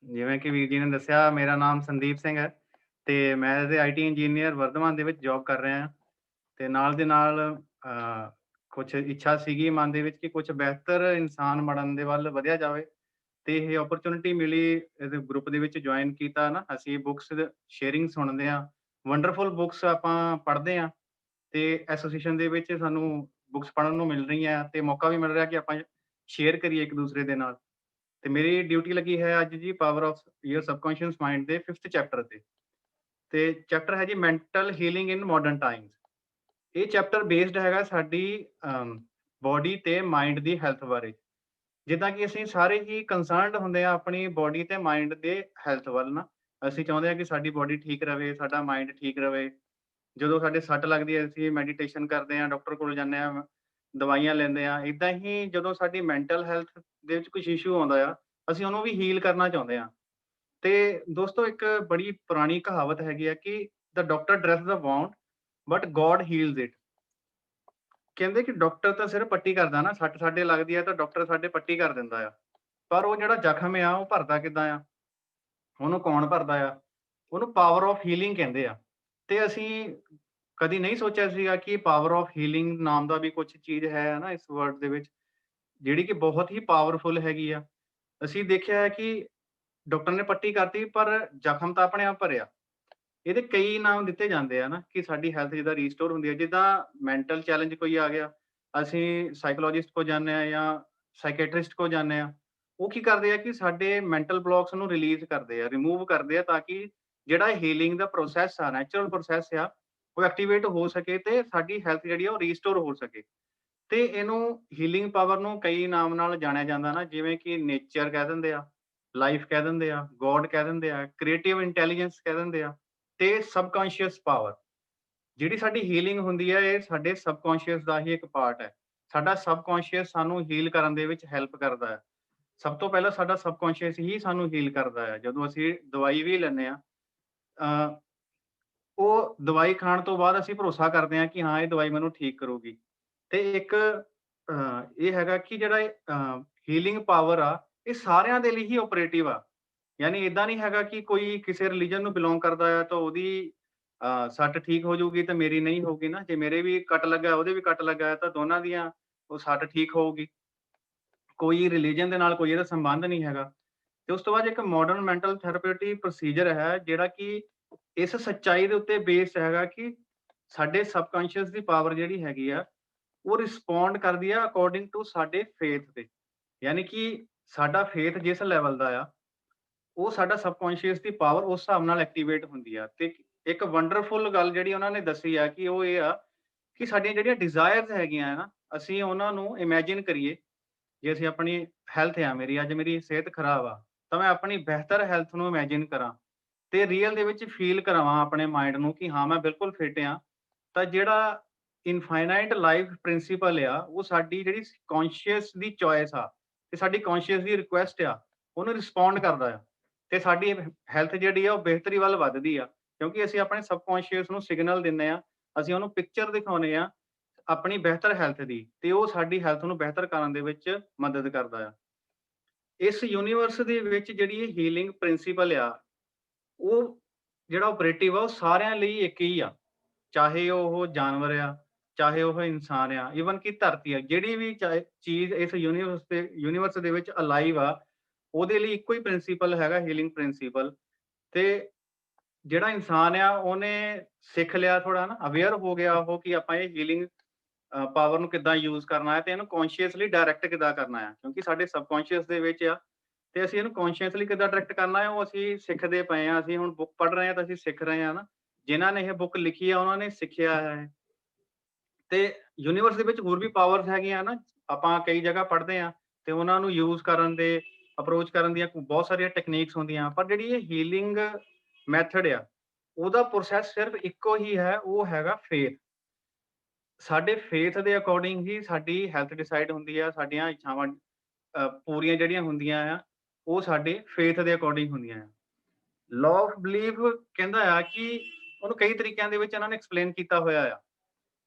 ਜਿਵੇਂ ਕਿ ਵੀਰ ਜੀ ਨੇ ਦੱਸਿਆ, ਮੇਰਾ ਨਾਮ ਸੰਦੀਪ ਸਿੰਘ ਹੈ ਤੇ ਮੈਂ as a IT engineer Vardhman ਦੇ ਵਿੱਚ ਜੌਬ ਕਰ ਰਿਹਾ ਹਾਂ ਤੇ ਨਾਲ ਦੇ ਨਾਲ ਕੁਛ ਇੱਛਾ ਸੀਗੀ ਮਨ ਦੇ ਵਿੱਚ ਕਿ ਕੁਛ ਬਿਹਤਰ ਇਨਸਾਨ ਬਣਨ ਦੇ ਵੱਲ ਵਧਿਆ ਜਾਵੇ ਤੇ ਇਹ ਓਪਰਚੁਨਿਟੀ ਮਿਲੀ ਇਹਦੇ ਗਰੁੱਪ ਦੇ ਵਿੱਚ ਜੁਆਇਨ ਕੀਤਾ ਨਾ। ਅਸੀਂ ਬੁੱਕਸ ਸ਼ੇਅਰਿੰਗ ਸੁਣਦੇ ਹਾਂ, ਵੰਡਰਫੁਲ ਬੁੱਕਸ ਆਪਾਂ ਪੜ੍ਹਦੇ ਹਾਂ ਤੇ ਐਸੋਸੀਏਸ਼ਨ ਦੇ ਵਿੱਚ ਸਾਨੂੰ ਬੁੱਕਸ ਪੜ੍ਹਨ ਨੂੰ ਮਿਲ ਰਹੀਆਂ ਤੇ ਮੌਕਾ ਵੀ ਮਿਲ ਰਿਹਾ ਕਿ ਆਪਾਂ ਸ਼ੇਅਰ ਕਰੀਏ ਇੱਕ ਦੂਸਰੇ ਦੇ ਨਾਲ। ਤੇ ਮੇਰੀ ਡਿਊਟੀ ਲੱਗੀ ਹੈ ਅੱਜ ਜੀ power of your subconscious mind ਦੇ 5th ਚੈਪਟਰ ਤੇ ਚੈਪਟਰ ਹੈ ਜੀ ਮੈਂਟਲ ਹੀਲਿੰਗ ਇਨ ਮਾਡਰਨ ਟਾਈਮਸ। ਇਹ ਚੈਪਟਰ ਬੇਸਡ ਹੈਗਾ ਸਾਡੀ ਬੋਡੀ ਤੇ ਮਾਈਂਡ ਦੀ ਹੈਲਥ ਬਾਰੇ। ਜਿੱਦਾਂ ਕਿ ਅਸੀਂ ਸਾਰੇ ਹੀ ਕੰਸਰਨਡ ਹੁੰਦੇ ਆ ਆਪਣੀ ਬੋਡੀ ਤੇ ਮਾਈਂਡ ਦੇ ਹੈਲਥ ਵੱਲ ਨਾ। ਅਸੀਂ ਚਾਹੁੰਦੇ ਹਾਂ ਕਿ ਸਾਡੀ ਬੋਡੀ ਠੀਕ ਰਵੇ, ਸਾਡਾ ਮਾਈਂਡ ਠੀਕ ਰਵੇ। ਜਦੋਂ ਸਾਡੇ ਸੱਟ ਲੱਗਦੀ ਹੈ ਅਸੀਂ ਮੈਡੀਟੇਸ਼ਨ ਕਰਦੇ ਹਾਂ, ਡਾਕਟਰ ਕੋਲ ਜਾਂਦੇ ਹਾਂ, ਦਵਾਈਆਂ ਲੈਂਦੇ ਹਾਂ। ਇੱਦਾਂ ਹੀ ਜਦੋਂ ਸਾਡੀ ਮੈਂਟਲ ਹੈਲਥ ਦੇ ਵਿੱਚ ਕੁਛ ਇਸ਼ੂ ਆਉਂਦਾ ਆ, ਅਸੀਂ ਉਹਨੂੰ ਵੀ ਹੀਲ ਕਰਨਾ ਚਾਹੁੰਦੇ ਹਾਂ। ਤੇ ਦੋਸਤੋ ਇੱਕ ਬੜੀ ਪੁਰਾਣੀ ਕਹਾਵਤ ਹੈਗੀ ਆ ਕਿ the doctor dress the wound but God heals it. ਕਹਿੰਦੇ ਕਿ ਡਾਕਟਰ ਤਾਂ ਸਿਰਫ ਪੱਟੀ ਕਰਦਾ ਨਾ, ਸੱਟ ਸਾਡੇ ਲੱਗਦੀ ਆ ਤਾਂ ਡਾਕਟਰ ਸਾਡੇ ਪੱਟੀ ਕਰ ਦਿੰਦਾ ਆ, ਪਰ ਉਹ ਜਿਹੜਾ ਜ਼ਖਮ ਆ ਉਹ ਭਰਦਾ ਕਿੱਦਾਂ ਆ? ਉਹਨੂੰ ਕੌਣ ਭਰਦਾ ਆ? ਉਹਨੂੰ ਪਾਵਰ ਆਫ ਹੀਲਿੰਗ ਕਹਿੰਦੇ ਆ। ਤੇ ਅਸੀਂ ਕਦੀ ਨਹੀਂ ਸੋਚਿਆ ਸੀਗਾ ਕਿ ਪਾਵਰ ਆਫ ਹੀਲਿੰਗ ਨਾਮ ਦਾ ਵੀ ਕੁਛ ਚੀਜ਼ ਹੈ ਨਾ ਇਸ ਵਰਲਡ ਦੇ ਵਿੱਚ, ਜਿਹੜੀ ਕਿ ਬਹੁਤ ਹੀ ਪਾਵਰਫੁਲ ਹੈਗੀ ਆ। ਅਸੀਂ ਦੇਖਿਆ ਹੈ ਕਿ ਡਾਕਟਰ ਨੇ ਪੱਟੀ ਕਰਤੀ ਪਰ ਜ਼ਖਮ ਤਾਂ ਆਪਣੇ ਆਪ ਭਰਿਆ। ਇਹਦੇ ਕਈ ਨਾਮ ਦਿੱਤੇ ਜਾਂਦੇ ਆ ਨਾ ਕਿ ਸਾਡੀ ਹੈਲਥ ਜਿੱਦਾਂ ਰੀਸਟੋਰ ਹੁੰਦੀ ਹੈ। ਜਿੱਦਾਂ ਮੈਂਟਲ ਚੈਲੰਜ ਕੋਈ ਆ ਗਿਆ, ਅਸੀਂ ਸਾਈਕੋਲੋਜਿਸਟ ਕੋਲ ਜਾਂਦੇ ਹਾਂ ਜਾਂ ਸਾਈਕੈਟਰਿਸਟ ਕੋਲ ਜਾਂਦੇ ਹਾਂ। ਉਹ ਕੀ ਕਰਦੇ ਆ ਕਿ ਸਾਡੇ ਮੈਂਟਲ ਬਲੌਕਸ ਨੂੰ ਰਿਲੀਜ਼ ਕਰਦੇ ਆ, ਰਿਮੂਵ ਕਰਦੇ ਆ ਤਾਂ ਕਿ ਜਿਹੜਾ ਹੀਲਿੰਗ ਦਾ ਪ੍ਰੋਸੈਸ ਆ, ਨੈਚੁਰਲ ਪ੍ਰੋਸੈਸ ਆ, ਉਹ ਐਕਟੀਵੇਟ ਹੋ ਸਕੇ ਤੇ ਸਾਡੀ ਹੈਲਥ ਜਿਹੜੀ ਆ ਉਹ ਰੀਸਟੋਰ ਹੋ ਸਕੇ। ਤੇ ਇਹਨੂੰ ਹੀਲਿੰਗ ਪਾਵਰ ਨੂੰ ਕਈ ਨਾਮ ਨਾਲ ਜਾਣਿਆ ਜਾਂਦਾ ਨਾ, ਜਿਵੇਂ ਕਿ ਨੇਚਰ ਕਹਿ ਦਿੰਦੇ ਆ, ਲਾਈਫ ਕਹਿ ਦਿੰਦੇ ਆ, ਗੋਡ ਕਹਿ ਦਿੰਦੇ ਆ, ਕ੍ਰੀਏਟਿਵ ਇੰਟੈਲੀਜੈਂਸ ਕਹਿ ਦਿੰਦੇ ਆ ਤੇ ਸਬਕੌਂਸ਼ੀਅਸ ਪਾਵਰ। ਜਿਹੜੀ ਸਾਡੀ ਹੀਲਿੰਗ ਹੁੰਦੀ ਹੈ ਇਹ ਸਾਡੇ ਸਬਕੌਂਸ਼ੀਅਸ ਦਾ ਹੀ ਇੱਕ ਪਾਰਟ ਹੈ। ਸਾਡਾ ਸਬਕੌਂਸ਼ੀਅਸ ਸਾਨੂੰ ਹੀਲ ਕਰਨ ਦੇ ਵਿੱਚ ਹੈਲਪ ਕਰਦਾ ਹੈ। ਸਭ ਤੋਂ ਪਹਿਲਾਂ ਸਾਡਾ ਸਬਕੌਂਸ਼ੀਅਸ ਹੀ ਸਾਨੂੰ ਹੀਲ ਕਰਦਾ ਹੈ। ਜਦੋਂ ਅਸੀਂ ਦਵਾਈ ਵੀ ਲੈਂਦੇ ਹਾਂ, ਉਹ ਦਵਾਈ ਖਾਣ ਤੋਂ ਬਾਅਦ ਅਸੀਂ ਭਰੋਸਾ ਕਰਦੇ ਹਾਂ ਕਿ ਹਾਂ ਇਹ ਦਵਾਈ ਮੈਨੂੰ ਠੀਕ ਕਰੂਗੀ। ਤੇ ਇੱਕ ਇਹ ਹੈਗਾ ਕਿ ਜਿਹੜਾ ਹੀਲਿੰਗ ਪਾਵਰ ਆ, ਇਹ ਸਾਰਿਆਂ ਦੇ ਲਈ ਹੀ ਆਪਰੇਟਿਵ ਆ। ਯਾਨੀ ਏਦਾਂ ਨਹੀਂ ਹੈਗਾ ਕਿ ਕੋਈ ਕਿਸੇ ਰਿਲੀਜਨ ਨੂੰ ਬਿਲੋਂਗ ਕਰਦਾ ਹੈ ਤਾਂ ਉਹਦੀ ਸੱਟ ਠੀਕ ਹੋ ਜਾਊਗੀ ਤੇ ਮੇਰੀ ਨਹੀਂ ਹੋਊਗੀ ਨਾ। ਜੇ ਮੇਰੇ ਵੀ ਕੱਟ ਲੱਗਾ, ਉਹਦੇ ਵੀ ਕੱਟ ਲੱਗਾ ਹੈ ਤਾਂ ਦੋਨਾਂ ਦੀਆਂ ਉਹ ਸੱਟ ਠੀਕ ਹੋਊਗੀ। ਕੋਈ ਰਿਲੀਜਨ ਦੇ ਨਾਲ ਕੋਈ ਇਹਦਾ ਸੰਬੰਧ ਨਹੀਂ ਹੈਗਾ। ਤੇ ਉਸ ਤੋਂ ਬਾਅਦ ਇੱਕ ਮਾਡਰਨ ਮੈਂਟਲ ਥੈਰੇਪਿਊਟਿਕ ਪ੍ਰੋਸੀਜਰ ਹੈ ਜਿਹੜਾ ਕਿ ਇਸ ਸੱਚਾਈ ਦੇ ਉੱਤੇ ਬੇਸਡ ਹੈਗਾ ਕਿ ਸਾਡੇ ਸਬਕੌਂਸ਼ੀਅਸ ਦੀ ਪਾਵਰ ਜਿਹੜੀ ਹੈਗੀ ਆ, ਉਹ ਰਿਸਪੌਂਡ ਕਰਦੀ ਆ ਅਕੋਰਡਿੰਗ ਟੂ ਸਾਡੇ ਫੇਥ ਤੇ। ਯਾਨੀ ਕਿ ਸਾਡਾ ਫੇਥ ਜਿਸ ਲੈਵਲ ਦਾ ਆ, ਉਹ ਸਾਡਾ ਸਬਕੌਂਸ਼ੀਅਸ ਦੀ ਪਾਵਰ ਉਸ ਹਿਸਾਬ ਨਾਲ ਐਕਟੀਵੇਟ ਹੁੰਦੀ ਆ। ਤੇ ਇੱਕ ਵੰਡਰਫੁਲ ਗੱਲ ਜਿਹੜੀ ਉਹਨਾਂ ਨੇ ਦੱਸੀ ਆ ਕਿ ਉਹ ਇਹ ਆ ਕਿ ਸਾਡੀਆਂ ਜਿਹੜੀਆਂ ਡਿਜ਼ਾਇਰਸ ਹੈਗੀਆਂ ਆ ਨਾ, ਅਸੀਂ ਉਹਨਾਂ ਨੂੰ ਇਮੈਜਿਨ ਕਰੀਏ। ਜੇ ਅਸੀਂ ਆਪਣੀ ਹੈਲਥ ਆ, ਮੇਰੀ ਅੱਜ ਮੇਰੀ ਸਿਹਤ ਖਰਾਬ ਆ, ਤਾਂ ਮੈਂ ਆਪਣੀ ਬਿਹਤਰ ਹੈਲਥ ਨੂੰ ਇਮੈਜਿਨ ਕਰਾਂ ਤੇ ਰੀਅਲ ਦੇ ਵਿੱਚ ਫੀਲ ਕਰਾਵਾਂ ਆਪਣੇ ਮਾਈਂਡ ਨੂੰ ਕਿ ਹਾਂ ਮੈਂ ਬਿਲਕੁਲ ਫਿਟ ਆ। ਤਾਂ ਜਿਹੜਾ ਇਨਫਾਈਨਾਈਟ ਲਾਈਫ ਪ੍ਰਿੰਸੀਪਲ ਆ, ਉਹ ਸਾਡੀ ਜਿਹੜੀ ਕੌਨਸ਼ੀਅਸ ਦੀ ਚੋਇਸ ਆ ਤੇ ਸਾਡੀ ਕੌਨਸ਼ੀਅਸ ਦੀ ਰਿਕੁਐਸਟ ਆ, ਉਹਨੂੰ ਰਿਸਪੌਂਡ ਕਰਦਾ ਆ ਤੇ ਸਾਡੀ ਹੈਲਥ ਜਿਹੜੀ ਆ ਉਹ ਬਿਹਤਰੀ ਵੱਲ ਵੱਧਦੀ ਆ। ਕਿਉਂਕਿ ਅਸੀਂ ਆਪਣੇ ਸਬਕੌਂਸ਼ੀਅਸ ਨੂੰ ਸਿਗਨਲ ਦਿੰਦੇ ਆ, ਅਸੀਂ ਉਹਨੂੰ ਪਿਕਚਰ ਦਿਖਾਉਂਦੇ ਆ ਆਪਣੀ ਬਿਹਤਰ ਹੈਲਥ ਦੀ ਤੇ ਉਹ ਸਾਡੀ ਹੈਲਥ ਨੂੰ ਬਿਹਤਰ ਕਰਨ ਦੇ ਵਿੱਚ ਮਦਦ ਕਰਦਾ ਆ। ਇਸ ਯੂਨੀਵਰਸ ਦੇ ਵਿੱਚ ਜਿਹੜੀ ਇਹ ਹੀਲਿੰਗ ਪ੍ਰਿੰਸੀਪਲ ਆ, ਉਹ ਜਿਹੜਾ ਆਪਰੇਟਿਵ ਆ ਉਹ ਸਾਰਿਆਂ ਲਈ ਇੱਕ ਹੀ ਆ। ਚਾਹੇ ਉਹ ਜਾਨਵਰ ਆ, ਚਾਹੇ ਉਹ ਇਨਸਾਨ ਆ, ਈਵਨ ਕਿ ਧਰਤੀ ਆ, ਜਿਹੜੀ ਵੀ ਚਾਹੇ ਚੀਜ਼ ਇਸ ਯੂਨੀਵਰਸ ਦੇ ਵਿੱਚ ਅਲਾਈਵ ਆ, ਉਹਦੇ ਲਈ ਇੱਕੋ ਹੀ ਪ੍ਰਿੰਸੀਪਲ ਹੈਗਾ, ਹੀਲਿੰਗ ਪ੍ਰਿੰਸੀਪਲ। ਤੇ ਜਿਹੜਾ ਇਨਸਾਨ ਆ ਉਹਨੇ ਸਿੱਖ ਲਿਆ, ਥੋੜਾ ਨਾ ਅਵੇਅਰ ਹੋ ਗਿਆ ਉਹ ਕਿ ਆਪਾਂ ਇਹ ਹੀਲਿੰਗ ਪਾਵਰ ਨੂੰ ਕਿੱਦਾਂ ਯੂਜ਼ ਕਰਨਾ ਹੈ ਤੇ ਇਹਨੂੰ ਕੌਨਸ਼ੀਅਸਲੀ ਡਾਇਰੈਕਟ ਕਿੱਦਾਂ ਕਰਨਾ ਹੈ। ਕਿਉਂਕਿ ਸਾਡੇ ਸਬਕੌਂਸ਼ੀਅਸ ਦੇ ਵਿੱਚ ਆ ਤੇ ਅਸੀਂ ਇਹਨੂੰ ਕੌਨਸ਼ੀਅਸਲੀ ਕਿੱਦਾਂ ਡਾਇਰੈਕਟ ਕਰਨਾ ਹੈ ਉਹ ਅਸੀਂ ਸਿੱਖਦੇ ਪਏ ਆ। ਅਸੀਂ ਹੁਣ ਬੁੱਕ ਪੜ੍ਹ ਰਹੇ ਹਾਂ ਤਾਂ ਅਸੀਂ ਸਿੱਖ ਰਹੇ ਹਾਂ ਨਾ। ਜਿਨ੍ਹਾਂ ਨੇ ਇਹ ਬੁੱਕ ਲਿਖੀ ਆ ਉਹਨਾਂ ਨੇ ਸਿੱਖਿਆ ਹੈ। ਤੇ ਯੂਨੀਵਰਸ ਦੇ ਵਿੱਚ ਹੋਰ ਵੀ ਪਾਵਰਸ ਹੈਗੀਆਂ ਨਾ, ਆਪਾਂ ਕਈ ਜਗ੍ਹਾ ਪੜ੍ਹਦੇ ਹਾਂ ਤੇ ਉਹਨਾਂ ਨੂੰ ਯੂਜ਼ ਕਰਨ ਦੇ, ਅਪਰੋਚ ਕਰਨ ਦੀਆਂ ਬਹੁਤ ਸਾਰੀਆਂ ਟੈਕਨੀਕਸ ਹੁੰਦੀਆਂ। ਪਰ ਜਿਹੜੀ ਇਹ ਹੀਲਿੰਗ ਮੈਥਡ ਆ, ਉਹਦਾ ਪ੍ਰੋਸੈਸ ਸਿਰਫ ਇੱਕੋ ਹੀ ਹੈ, ਉਹ ਹੈਗਾ ਫੇਥ। ਸਾਡੇ ਫੇਥ ਦੇ ਅਕੋਰਡਿੰਗ ਹੀ ਸਾਡੀ ਹੈਲਥ ਡਿਸਾਈਡ ਹੁੰਦੀ ਆ, ਸਾਡੀਆਂ ਇੱਛਾਵਾਂ ਪੂਰੀਆਂ ਜਿਹੜੀਆਂ ਹੁੰਦੀਆਂ ਆ, ਉਹ ਸਾਡੇ ਫੇਥ ਦੇ ਅਕੋਰਡਿੰਗ ਹੁੰਦੀਆਂ ਆ। ਲਾਅ ਆਫ ਬਿਲੀਫ ਕਹਿੰਦਾ ਆ ਕਿ ਉਹਨੂੰ ਕਈ ਤਰੀਕਿਆਂ ਦੇ ਵਿੱਚ ਇਹਨਾਂ ਨੇ ਐਕਸਪਲੇਨ ਕੀਤਾ ਹੋਇਆ ਆ।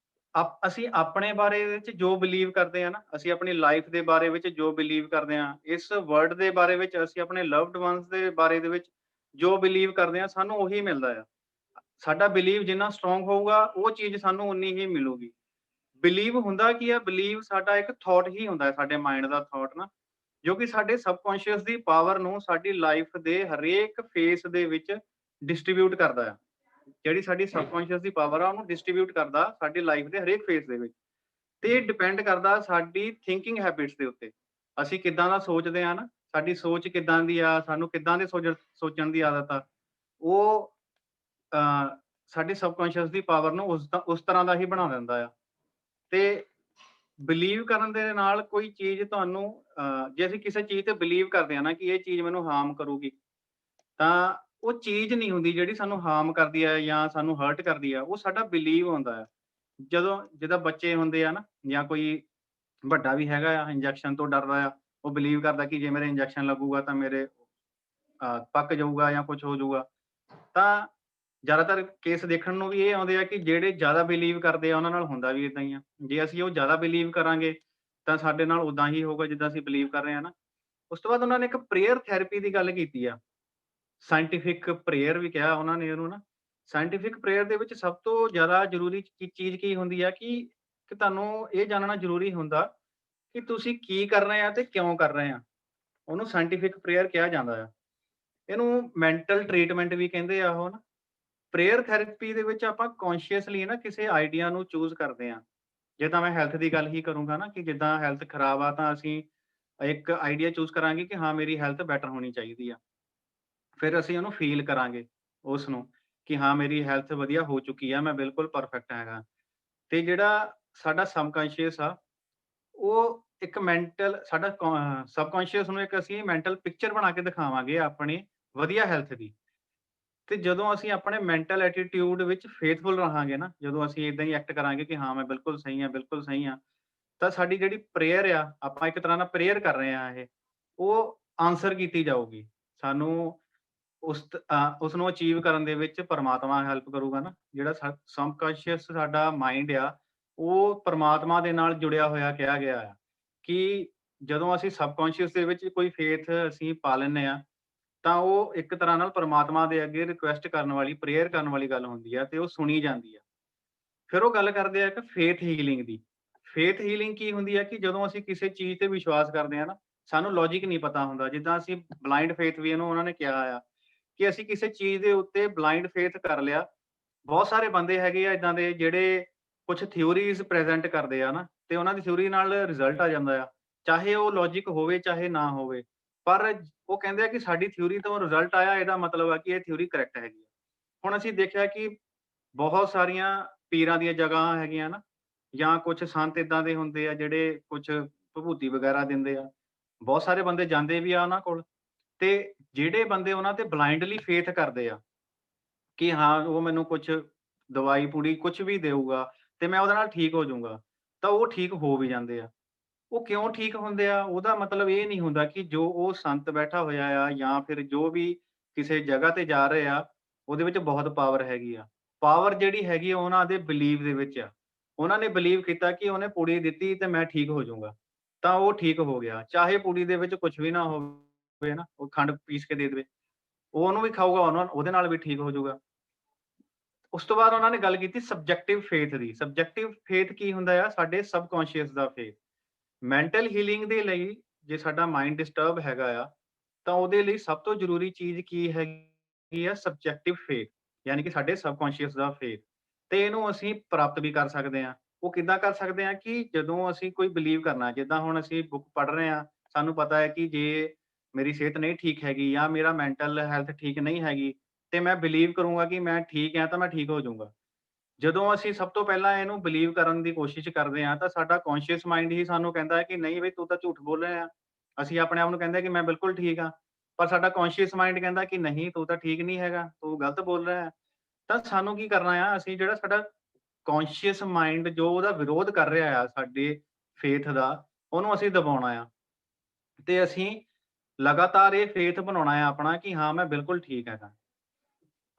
ਅਸੀਂ ਆਪਣੇ ਬਾਰੇ ਵਿੱਚ ਜੋ ਬਿਲੀਵ ਕਰਦੇ ਆ ਨਾ, ਅਸੀਂ ਆਪਣੀ ਲਾਈਫ ਦੇ ਬਾਰੇ ਵਿੱਚ ਜੋ ਬਿਲੀਵ ਕਰਦੇ ਆ, ਇਸ ਵਰਲਡ ਦੇ ਬਾਰੇ ਵਿੱਚ ਅਸੀਂ ਆਪਣੇ ਲਵਡ ਵਨਸ ਦੇ ਬਾਰੇ ਦੇ ਵਿੱਚ ਜੋ ਬਿਲੀਵ ਕਰਦੇ ਆ, ਸਾਨੂੰ ਉਹੀ ਮਿਲਦਾ ਆ। ਸਾਡਾ ਬਿਲੀਵ ਜਿੰਨਾ ਸਟਰੋਂਗ ਹੋਊਗਾ, ਉਹ ਚੀਜ਼ ਸਾਨੂੰ ਉਨੀ ਹੀ ਮਿਲੂਗੀ। ਬਿਲੀਵ ਹੁੰਦਾ ਕੀ ਆ? ਬਿਲੀਵ ਸਾਡਾ ਇੱਕ ਥਾਟ ਹੀ ਹੁੰਦਾ ਹੈ, ਸਾਡੇ ਮਾਈਂਡ ਦਾ ਥਾਟ ਨਾ, ਜੋ ਕਿ ਸਾਡੇ ਸਬਕੌਂਸ਼ੀਅਸ ਦੀ ਪਾਵਰ ਨੂੰ ਸਾਡੀ ਲਾਈਫ ਦੇ ਹਰੇਕ ਫੇਸ ਦੇ ਵਿੱਚ ਡਿਸਟ੍ਰੀਬਿਊਟ ਕਰਦਾ ਆ। ਜਿਹੜੀ ਸਾਡੀ ਸਬਕੌਂਸ਼ੀਅਸ ਦੀ ਪਾਵਰ ਆ, ਉਹਨੂੰ ਡਿਸਟ੍ਰੀਬਿਊਟ ਕਰਦਾ ਸਾਡੀ ਲਾਈਫ ਦੇ ਹਰੇਕ ਫੇਸ ਦੇ ਵਿੱਚ। ਤੇ ਇਹ ਡਿਪੈਂਡ ਕਰਦਾ ਸਾਡੀ ਥਿੰਕਿੰਗ ਹੈਬਿਟਸ ਦੇ ਉੱਤੇ। ਅਸੀਂ ਕਿੱਦਾਂ ਦਾ ਸੋਚਦੇ ਆ ਨਾ, ਸਾਡੀ ਸੋਚ ਕਿੱਦਾਂ ਦੀ ਆ, ਸਾਨੂੰ ਕਿੱਦਾਂ ਦੇ ਸੋਚਣ ਦੀ ਆਦਤ ਆ, ਉਹ ਸਾਡੇ ਸਬਕੌਂਸ਼ੀਅਸ ਦੀ ਪਾਵਰ ਨੂੰ ਉਸ ਤਰ੍ਹਾਂ ਦਾ ਹੀ ਬਣਾ ਦਿੰਦਾ ਆ। ਤੇ ਬਿਲੀਵ ਕਰਨ ਦੇ ਨਾਲ ਕੋਈ ਚੀਜ਼ ਤੁਹਾਨੂੰ ਜੇ ਅਸੀਂ ਕਿਸੇ ਚੀਜ਼ ਤੇ ਬਿਲੀਵ ਕਰਦੇ ਆ ਨਾ ਕਿ ਇਹ ਚੀਜ਼ ਮੈਨੂੰ ਹਾਰਮ ਕਰੂਗੀ, ਤਾਂ ਉਹ ਚੀਜ਼ ਨਹੀਂ ਹੁੰਦੀ ਜਿਹੜੀ ਸਾਨੂੰ ਹਾਰਮ ਕਰਦੀ ਹੈ ਜਾਂ ਸਾਨੂੰ ਹਰਟ ਕਰਦੀ ਆ, ਉਹ ਸਾਡਾ ਬਿਲੀਵ ਹੁੰਦਾ ਆ। ਜਦੋਂ ਜਿੱਦਾਂ ਬੱਚੇ ਹੁੰਦੇ ਆ ਨਾ, ਜਾਂ ਕੋਈ ਵੱਡਾ ਵੀ ਹੈਗਾ ਆ, ਇੰਜੈਕਸ਼ਨ ਤੋਂ ਡਰਦਾ ਆ, ਉਹ ਬਿਲੀਵ ਕਰਦਾ ਕਿ ਜੇ ਮੇਰੇ ਇੰਜੈਕਸ਼ਨ ਲੱਗੂਗਾ ਤਾਂ ਮੇਰੇ ਪੱਕ ਜਾਊਗਾ ਜਾਂ ਕੁਛ ਹੋ ਜਾਊਗਾ। ਤਾਂ ਜ਼ਿਆਦਾਤਰ ਕੇਸ ਦੇਖਣ ਨੂੰ ਵੀ ਇਹ ਆਉਂਦੇ ਆ ਕਿ ਜਿਹੜੇ ਜ਼ਿਆਦਾ ਬਿਲੀਵ ਕਰਦੇ ਆ, ਉਹਨਾਂ ਨਾਲ ਹੁੰਦਾ ਵੀ ਏਦਾਂ ਹੀ ਆ। ਜੇ ਅਸੀਂ ਉਹ ਜ਼ਿਆਦਾ ਬਿਲੀਵ ਕਰਾਂਗੇ, ਤਾਂ ਸਾਡੇ ਨਾਲ ਓਦਾਂ ਹੀ ਹੋਊਗਾ ਜਿੱਦਾਂ ਅਸੀਂ ਬਿਲੀਵ ਕਰ ਰਹੇ ਹਾਂ ਨਾ। ਉਸ ਤੋਂ ਬਾਅਦ ਉਹਨਾਂ ਨੇ ਇੱਕ ਪ੍ਰੇਅਰ ਥੈਰੇਪੀ ਦੀ ਗੱਲ ਕੀਤੀ ਆ। ਸਾਇੰਟਿਫਿਕ ਪ੍ਰੇਅਰ ਵੀ ਕਿਹਾ ਉਹਨਾਂ ਨੇ ਉਹਨੂੰ ਨਾ। ਸਾਇੰਟਿਫਿਕ ਪ੍ਰੇਅਰ ਦੇ ਵਿੱਚ ਸਭ ਤੋਂ ਜ਼ਿਆਦਾ ਜ਼ਰੂਰੀ ਚੀਜ਼ ਕੀ ਹੁੰਦੀ ਆ ਕਿ ਤੁਹਾਨੂੰ ਇਹ ਜਾਣਨਾ ਜ਼ਰੂਰੀ ਹੁੰਦਾ ਕਿ ਤੁਸੀਂ ਕੀ ਕਰ ਰਹੇ ਆ ਤੇ ਕਿਉਂ ਕਰ ਰਹੇ ਆ। ਉਹਨੂੰ ਸਾਇੰਟਿਫਿਕ ਪ੍ਰੇਅਰ ਕਿਹਾ ਜਾਂਦਾ ਆ। ਇਹਨੂੰ ਮੈਂਟਲ ਟਰੀਟਮੈਂਟ ਵੀ ਕਹਿੰਦੇ ਆ ਉਹ ਨਾ। ਪ੍ਰੇਅਰ ਥੈਰੇਪੀ ਦੇ ਵਿੱਚ ਆਪਾਂ ਕੌਨਸ਼ੀਅਸਲੀ ਨਾ ਕਿਸੇ ਆਈਡੀਆ ਨੂੰ ਚੂਜ਼ ਕਰਦੇ ਆ। ਜਿੱਦਾਂ ਮੈਂ ਹੈਲਥ ਦੀ ਗੱਲ ਹੀ ਕਰੂੰਗਾ ਨਾ, ਕਿ ਜਿੱਦਾਂ ਹੈਲਥ ਖਰਾਬ ਆ ਤਾਂ ਅਸੀਂ ਇੱਕ ਆਈਡੀਆ ਚੂਜ਼ ਕਰਾਂਗੇ ਕਿ ਹਾਂ, ਮੇਰੀ ਹੈਲਥ ਬੈਟਰ ਹੋਣੀ ਚਾਹੀਦੀ ਆ। ਫਿਰ ਅਸੀਂ ਉਹਨੂੰ ਫ਼ੀਲ ਕਰਾਂਗੇ ਉਸ ਨੂੰ, ਕਿ ਹਾਂ, ਮੇਰੀ ਹੈਲਥ ਵਧੀਆ ਹੋ ਚੁੱਕੀ ਆ, ਮੈਂ ਬਿਲਕੁਲ ਪਰਫੈਕਟ ਹੈਗਾ। ਤੇ ਜਿਹੜਾ ਸਾਡਾ ਸਬਕੌਂਸ਼ੀਅਸ ਆ, ਉਹ ਇੱਕ ਮੈਂਟਲ ਸਾਡਾ ਸਬਕੌਂਸ਼ੀਅਸ ਨੂੰ ਇੱਕ ਅਸੀਂ ਮੈਂਟਲ ਪਿਕਚਰ ਬਣਾ ਕੇ ਦਿਖਾਵਾਂਗੇ ਆਪਣੀ ਵਧੀਆ ਹੈਲਥ ਦੀ। ਤੇ ਜਦੋਂ ਅਸੀਂ ਆਪਣੇ ਮੈਂਟਲ ਐਟੀਟਿਊਡ ਵਿੱਚ ਫੇਥਫੁਲ ਰਹਾਂਗੇ ਨਾ, ਜਦੋਂ ਅਸੀਂ ਏਦਾਂ ਹੀ ਐਕਟ ਕਰਾਂਗੇ ਕਿ ਹਾਂ, ਮੈਂ ਬਿਲਕੁਲ ਸਹੀ ਹਾਂ, ਬਿਲਕੁਲ ਸਹੀ ਹਾਂ, ਤਾਂ ਸਾਡੀ ਜਿਹੜੀ ਪ੍ਰੇਅਰ ਆ, ਆਪਾਂ ਇੱਕ ਤਰ੍ਹਾਂ ਨਾਲ ਪ੍ਰੇਅਰ ਕਰ ਰਹੇ ਆ ਇਹ, ਉਹ ਆਂਸਰ ਕੀਤੀ ਜਾਊਗੀ। ਸਾਨੂੰ ਉਸਨੂੰ ਅਚੀਵ ਕਰਨ ਦੇ ਵਿੱਚ ਪਰਮਾਤਮਾ ਹੈਲਪ ਕਰੂਗਾ ਨਾ। ਜਿਹੜਾ ਸਬਕੌਂਸ਼ੀਅਸ ਸਾਡਾ ਮਾਈਂਡ ਆ, ਉਹ ਪਰਮਾਤਮਾ ਦੇ ਨਾਲ ਜੁੜਿਆ ਹੋਇਆ ਕਿਹਾ ਗਿਆ ਆ, ਕਿ ਜਦੋਂ ਅਸੀਂ ਸਬਕੌਂਸ਼ੀਅਸ ਦੇ ਵਿੱਚ ਕੋਈ ਫੇਥ ਅਸੀਂ ਪਾ ਲੈਂਦੇ ਆ, ਤਾਂ ਉਹ ਇੱਕ ਤਰ੍ਹਾਂ ਨਾਲ ਪਰਮਾਤਮਾ ਦੇ ਅੱਗੇ ਰਿਕੁਐਸਟ ਕਰਨ ਵਾਲੀ, ਪ੍ਰੇਅਰ ਕਰਨ ਵਾਲੀ ਗੱਲ ਹੁੰਦੀ ਆ ਤੇ ਉਹ ਸੁਣੀ ਜਾਂਦੀ ਆ। ਫਿਰ ਉਹ ਗੱਲ ਕਰਦੇ ਆ ਇੱਕ ਫੇਥ ਹੀਲਿੰਗ ਦੀ। ਫੇਥ ਹੀਲਿੰਗ ਕੀ ਹੁੰਦੀ ਆ ਕਿ ਜਦੋਂ ਅਸੀਂ ਕਿਸੇ ਚੀਜ਼ ਤੇ ਵਿਸ਼ਵਾਸ ਕਰਦੇ ਆ ਨਾ, ਸਾਨੂੰ ਲੌਜਿਕ ਨਹੀਂ ਪਤਾ ਹੁੰਦਾ। ਜਿੱਦਾਂ ਅਸੀਂ ਬਲਾਈਂਡ ਫੇਥ ਵੀ ਇਹਨੂੰ ਉਹਨਾਂ ਨੇ ਕਿਹਾ ਆ, ਕਿ ਅਸੀਂ ਕਿਸੇ ਚੀਜ਼ ਦੇ ਉੱਤੇ ਬਲਾਈਂਡ ਫੇਥ ਕਰ ਲਿਆ। ਬਹੁਤ ਸਾਰੇ ਬੰਦੇ ਹੈਗੇ ਆ ਏਦਾਂ ਦੇ ਜਿਹੜੇ ਕੁਛ ਥਿਊਰੀਜ਼ ਪ੍ਰੈਜੈਂਟ ਕਰਦੇ ਆ ਨਾ, ਤੇ ਉਹਨਾਂ ਦੀ ਥਿਊਰੀ ਨਾਲ ਰਿਜ਼ਲਟ ਆ ਜਾਂਦਾ ਆ। ਚਾਹੇ ਉਹ ਲੌਜਿਕ ਹੋਵੇ, ਚਾਹੇ ਨਾ ਹੋਵੇ। ਪਰ ਉਹ ਕਹਿੰਦੇ ਆ ਕਿ ਸਾਡੀ ਥਿਊਰੀ ਤੋਂ ਰਿਜ਼ਲਟ ਆਇਆ, ਇਹਦਾ ਮਤਲਬ ਆ ਕਿ ਇਹ ਥਿਊਰੀ ਕਰੈਕਟ ਹੈਗੀ ਆ। ਹੁਣ ਅਸੀਂ ਦੇਖਿਆ ਕਿ ਬਹੁਤ ਸਾਰੀਆਂ ਪੀਰਾਂ ਦੀਆਂ ਜਗ੍ਹਾ ਹੈਗੀਆਂ ਨਾ, ਜਾਂ ਕੁਛ ਸੰਤ ਏਦਾਂ ਦੇ ਹੁੰਦੇ ਆ ਜਿਹੜੇ ਕੁਛ ਵਿਭੂਤੀ ਵਗੈਰਾ ਦਿੰਦੇ ਆ। ਬਹੁਤ ਸਾਰੇ ਬੰਦੇ ਜਾਂਦੇ ਵੀ ਆ ਉਹਨਾਂ ਕੋਲ, ਤੇ ਜਿਹੜੇ ਬੰਦੇ ਉਹਨਾਂ ਤੇ ਬਲਾਈਂਡਲੀ ਫੇਥ ਕਰਦੇ ਆ ਕਿ ਹਾਂ, ਉਹ ਮੈਨੂੰ ਕੁਛ ਦਵਾਈ-ਪੂੜੀ ਕੁਛ ਵੀ ਦੇਊਗਾ ਤੇ ਮੈਂ ਉਹਦੇ ਨਾਲ ਠੀਕ ਹੋ ਜਾਊਂਗਾ, ਤਾਂ ਉਹ ਠੀਕ ਹੋ ਵੀ ਜਾਂਦੇ ਆ। ਉਹ ਕਿਉਂ ਠੀਕ ਹੁੰਦੇ ਆ? ਉਹਦਾ ਮਤਲਬ ਇਹ ਨਹੀਂ ਹੁੰਦਾ ਕਿ ਜੋ ਉਹ ਸੰਤ ਬੈਠਾ ਹੋਇਆ ਆ ਜਾਂ ਫਿਰ ਜੋ ਵੀ ਕਿਸੇ ਜਗ੍ਹਾ ਤੇ ਜਾ ਰਹੇ ਆ, ਉਹਦੇ ਵਿੱਚ ਬਹੁਤ ਪਾਵਰ ਹੈਗੀ ਆ। ਪਾਵਰ ਜਿਹੜੀ ਹੈਗੀ ਆ ਉਹਨਾਂ ਦੇ ਬਿਲੀਵ ਦੇ ਵਿੱਚ ਆ। ਉਹਨਾਂ ਨੇ ਬਿਲੀਵ ਕੀਤਾ ਕਿ ਉਹਨੇ ਪੁੜੀ ਦਿੱਤੀ ਤੇ ਮੈਂ ਠੀਕ ਹੋ ਜਾਊਂਗਾ, ਤਾਂ ਉਹ ਠੀਕ ਹੋ ਗਿਆ। ਚਾਹੇ ਪੁੜੀ ਦੇ ਵਿੱਚ ਕੁਛ ਵੀ ਨਾ ਹੋਵੇ ਨਾ, ਉਹ ਖੰਡ ਪੀਸ ਕੇ ਦੇ ਦੇਵੇ, ਉਹ ਉਹਨੂੰ ਵੀ ਖਾਊਗਾ, ਉਹਦੇ ਨਾਲ ਵੀ ਠੀਕ ਹੋ ਜਾਊਗਾ। ਉਸ ਤੋਂ ਬਾਅਦ ਉਹਨਾਂ ਨੇ ਗੱਲ ਕੀਤੀ ਸਬਜੈਕਟਿਵ ਫੇਥ ਦੀ। ਸਬਜੈਕਟਿਵ ਫੇਥ ਕੀ ਹੁੰਦਾ ਆ? ਸਾਡੇ ਸਬਕੌਂਸ਼ੀਅਸ ਦਾ ਫੇਥ। ਮੈਂਟਲ ਹੀਲਿੰਗ ਦੇ ਲਈ ਜੇ ਸਾਡਾ ਮਾਈਂਡ ਡਿਸਟਰਬ ਹੈਗਾ ਆ, ਤਾਂ ਉਹਦੇ ਲਈ ਸਭ ਤੋਂ ਜ਼ਰੂਰੀ ਚੀਜ਼ ਕੀ ਹੈਗੀ ਆ? ਸਬਜੈਕਟਿਵ ਫੇਥ, ਯਾਨੀ ਕਿ ਸਾਡੇ ਸਬਕੌਂਸ਼ੀਅਸ ਦਾ ਫੇਥ। ਤੇ ਇਹਨੂੰ ਅਸੀਂ ਪ੍ਰਾਪਤ ਵੀ ਕਰ ਸਕਦੇ ਹਾਂ। ਉਹ ਕਿੱਦਾਂ ਕਰ ਸਕਦੇ ਹਾਂ? ਕਿ ਜਦੋਂ ਅਸੀਂ ਕੋਈ ਬਿਲੀਵ ਕਰਨਾ, ਜਿੱਦਾਂ ਹੁਣ ਅਸੀਂ ਬੁੱਕ ਪੜ੍ਹ ਰਹੇ ਹਾਂ, ਸਾਨੂੰ ਪਤਾ ਹੈ ਕਿ ਜੇ ਮੇਰੀ ਸਿਹਤ ਨਹੀਂ ਠੀਕ ਹੈਗੀ ਜਾਂ ਮੇਰਾ ਮੈਂਟਲ ਹੈਲਥ ਠੀਕ ਨਹੀਂ ਹੈਗੀ, ਤੇ ਮੈਂ ਬਿਲੀਵ ਕਰੂੰਗਾ ਕਿ ਮੈਂ ਠੀਕ ਹਾਂ ਤਾਂ ਮੈਂ ਠੀਕ ਹੋ ਜਾਊਂਗਾ। ਜਦੋਂ ਅਸੀਂ ਸਭ ਤੋਂ ਪਹਿਲਾਂ ਇਹਨੂੰ ਬਿਲੀਵ ਕਰਨ ਦੀ ਕੋਸ਼ਿਸ਼ ਕਰਦੇ ਹਾਂ, ਤਾਂ ਸਾਡਾ ਕੌਨਸ਼ੀਅਸ ਮਾਈਂਡ ਹੀ ਸਾਨੂੰ ਕਹਿੰਦਾ ਹੈ ਕਿ ਨਹੀਂ ਬਈ, ਤੂੰ ਤਾਂ ਝੂਠ ਬੋਲ ਰਿਹਾ ਆ। ਅਸੀਂ ਆਪਣੇ ਆਪ ਨੂੰ ਕਹਿੰਦੇ ਹਾਂ ਕਿ ਮੈਂ ਬਿਲਕੁਲ ਠੀਕ ਹਾਂ, ਪਰ ਸਾਡਾ ਕੌਨਸ਼ੀਅਸ ਮਾਈਂਡ ਕਹਿੰਦਾ ਕਿ ਨਹੀਂ, ਤੂੰ ਤਾਂ ਠੀਕ ਨਹੀਂ ਹੈਗਾ, ਤੂੰ ਗਲਤ ਬੋਲ ਰਿਹਾ ਹੈ। ਤਾਂ ਸਾਨੂੰ ਕੀ ਕਰਨਾ ਆ? ਅਸੀਂ ਜਿਹੜਾ ਸਾਡਾ ਕੌਨਸ਼ੀਅਸ ਮਾਈਂਡ ਜੋ ਉਹਦਾ ਵਿਰੋਧ ਕਰ ਰਿਹਾ ਆ ਸਾਡੇ ਫੇਥ ਦਾ, ਉਹਨੂੰ ਅਸੀਂ ਦਬਾਉਣਾ ਆ। ਤੇ ਅਸੀਂ ਲਗਾਤਾਰ ਇਹ ਫੇਥ ਬਣਾਉਣਾ ਹੈ ਆਪਣਾ ਕਿ ਹਾਂ, ਮੈਂ ਬਿਲਕੁਲ ਠੀਕ ਹੈਗਾ।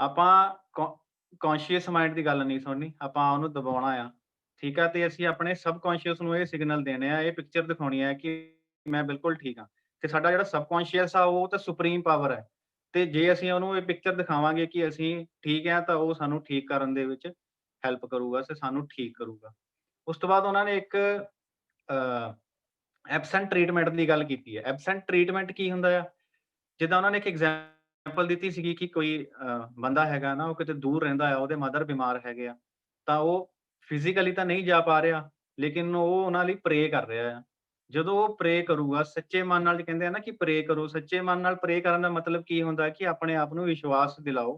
ਆਪਾਂ ਕੌਨਸ਼ੀਅਸ ਮਾਈਂਡ ਦੀ ਗੱਲ ਨਹੀਂ ਸੁਣਨੀ, ਆਪਾਂ ਉਹਨੂੰ ਦਬਾਉਣਾ ਆ। ਠੀਕ ਆ, ਤੇ ਅਸੀਂ ਆਪਣੇ ਸਬਕੌਂਸ਼ੀਅਸ ਨੂੰ ਇਹ ਸਿਗਨਲ ਦੇਣੇ ਆ, ਇਹ ਪਿਕਚਰ ਦਿਖਾਉਣੀ ਹੈ ਕਿ ਮੈਂ ਬਿਲਕੁਲ ਠੀਕ ਹਾਂ। ਤੇ ਸਾਡਾ ਜਿਹੜਾ ਸਬਕੌਂਸ਼ੀਅਸ ਆ ਉਹ ਤਾਂ ਸੁਪਰੀਮ ਪਾਵਰ ਹੈ। ਤੇ ਜੇ ਅਸੀਂ ਉਹਨੂੰ ਇਹ ਪਿਕਚਰ ਦਿਖਾਵਾਂਗੇ ਕਿ ਅਸੀਂ ਠੀਕ ਹਾਂ, ਤਾਂ ਉਹ ਸਾਨੂੰ ਠੀਕ ਕਰਨ ਦੇ ਵਿੱਚ ਹੈਲਪ ਕਰੂਗਾ ਤੇ ਸਾਨੂੰ ਠੀਕ ਕਰੂਗਾ। ਉਸ ਤੋਂ ਬਾਅਦ ਉਹਨਾਂ ਨੇ ਇੱਕ ਐਬਸੈਂਟ ਟ੍ਰੀਟਮੈਂਟ ਦੀ ਗੱਲ ਕੀਤੀ ਹੈ। ਐਬਸੈਂਟ ਟ੍ਰੀਟਮੈਂਟ ਕੀ ਹੁੰਦਾ ਆ? ਜਿੱਦਾਂ ਉਹਨਾਂ ਨੇ ਇੱਕ ਐਗਜ਼ਾਮਪਲ ਦਿੱਤੀ ਸੀਗੀ ਕਿ ਕੋਈ ਬੰਦਾ ਹੈਗਾ ਨਾ, ਉਹ ਕਿਤੇ ਦੂਰ ਰਹਿੰਦਾ ਆ, ਉਹਦੇ ਮਦਰ ਬਿਮਾਰ ਹੈਗੇ ਆ, ਤਾਂ ਉਹ ਫਿਜ਼ੀਕਲੀ ਤਾਂ ਨਹੀਂ ਜਾ ਪਾ ਰਿਹਾ, ਲੇਕਿਨ ਉਹ ਉਹਨਾਂ ਲਈ ਪ੍ਰੇ ਕਰ ਰਿਹਾ ਆ। ਜਦੋਂ ਉਹ ਪ੍ਰੇ ਕਰੂਗਾ ਸੱਚੇ ਮਨ ਨਾਲ, ਕਹਿੰਦੇ ਆ ਨਾ ਕਿ ਪ੍ਰੇ ਕਰੋ, ਸੱਚੇ ਮਨ ਨਾਲ ਪ੍ਰੇ ਕਰਨ ਦਾ ਮਤਲਬ ਕੀ ਹੁੰਦਾ ਕਿ ਆਪਣੇ ਆਪ ਨੂੰ ਵਿਸ਼ਵਾਸ ਦਿਲਾਓ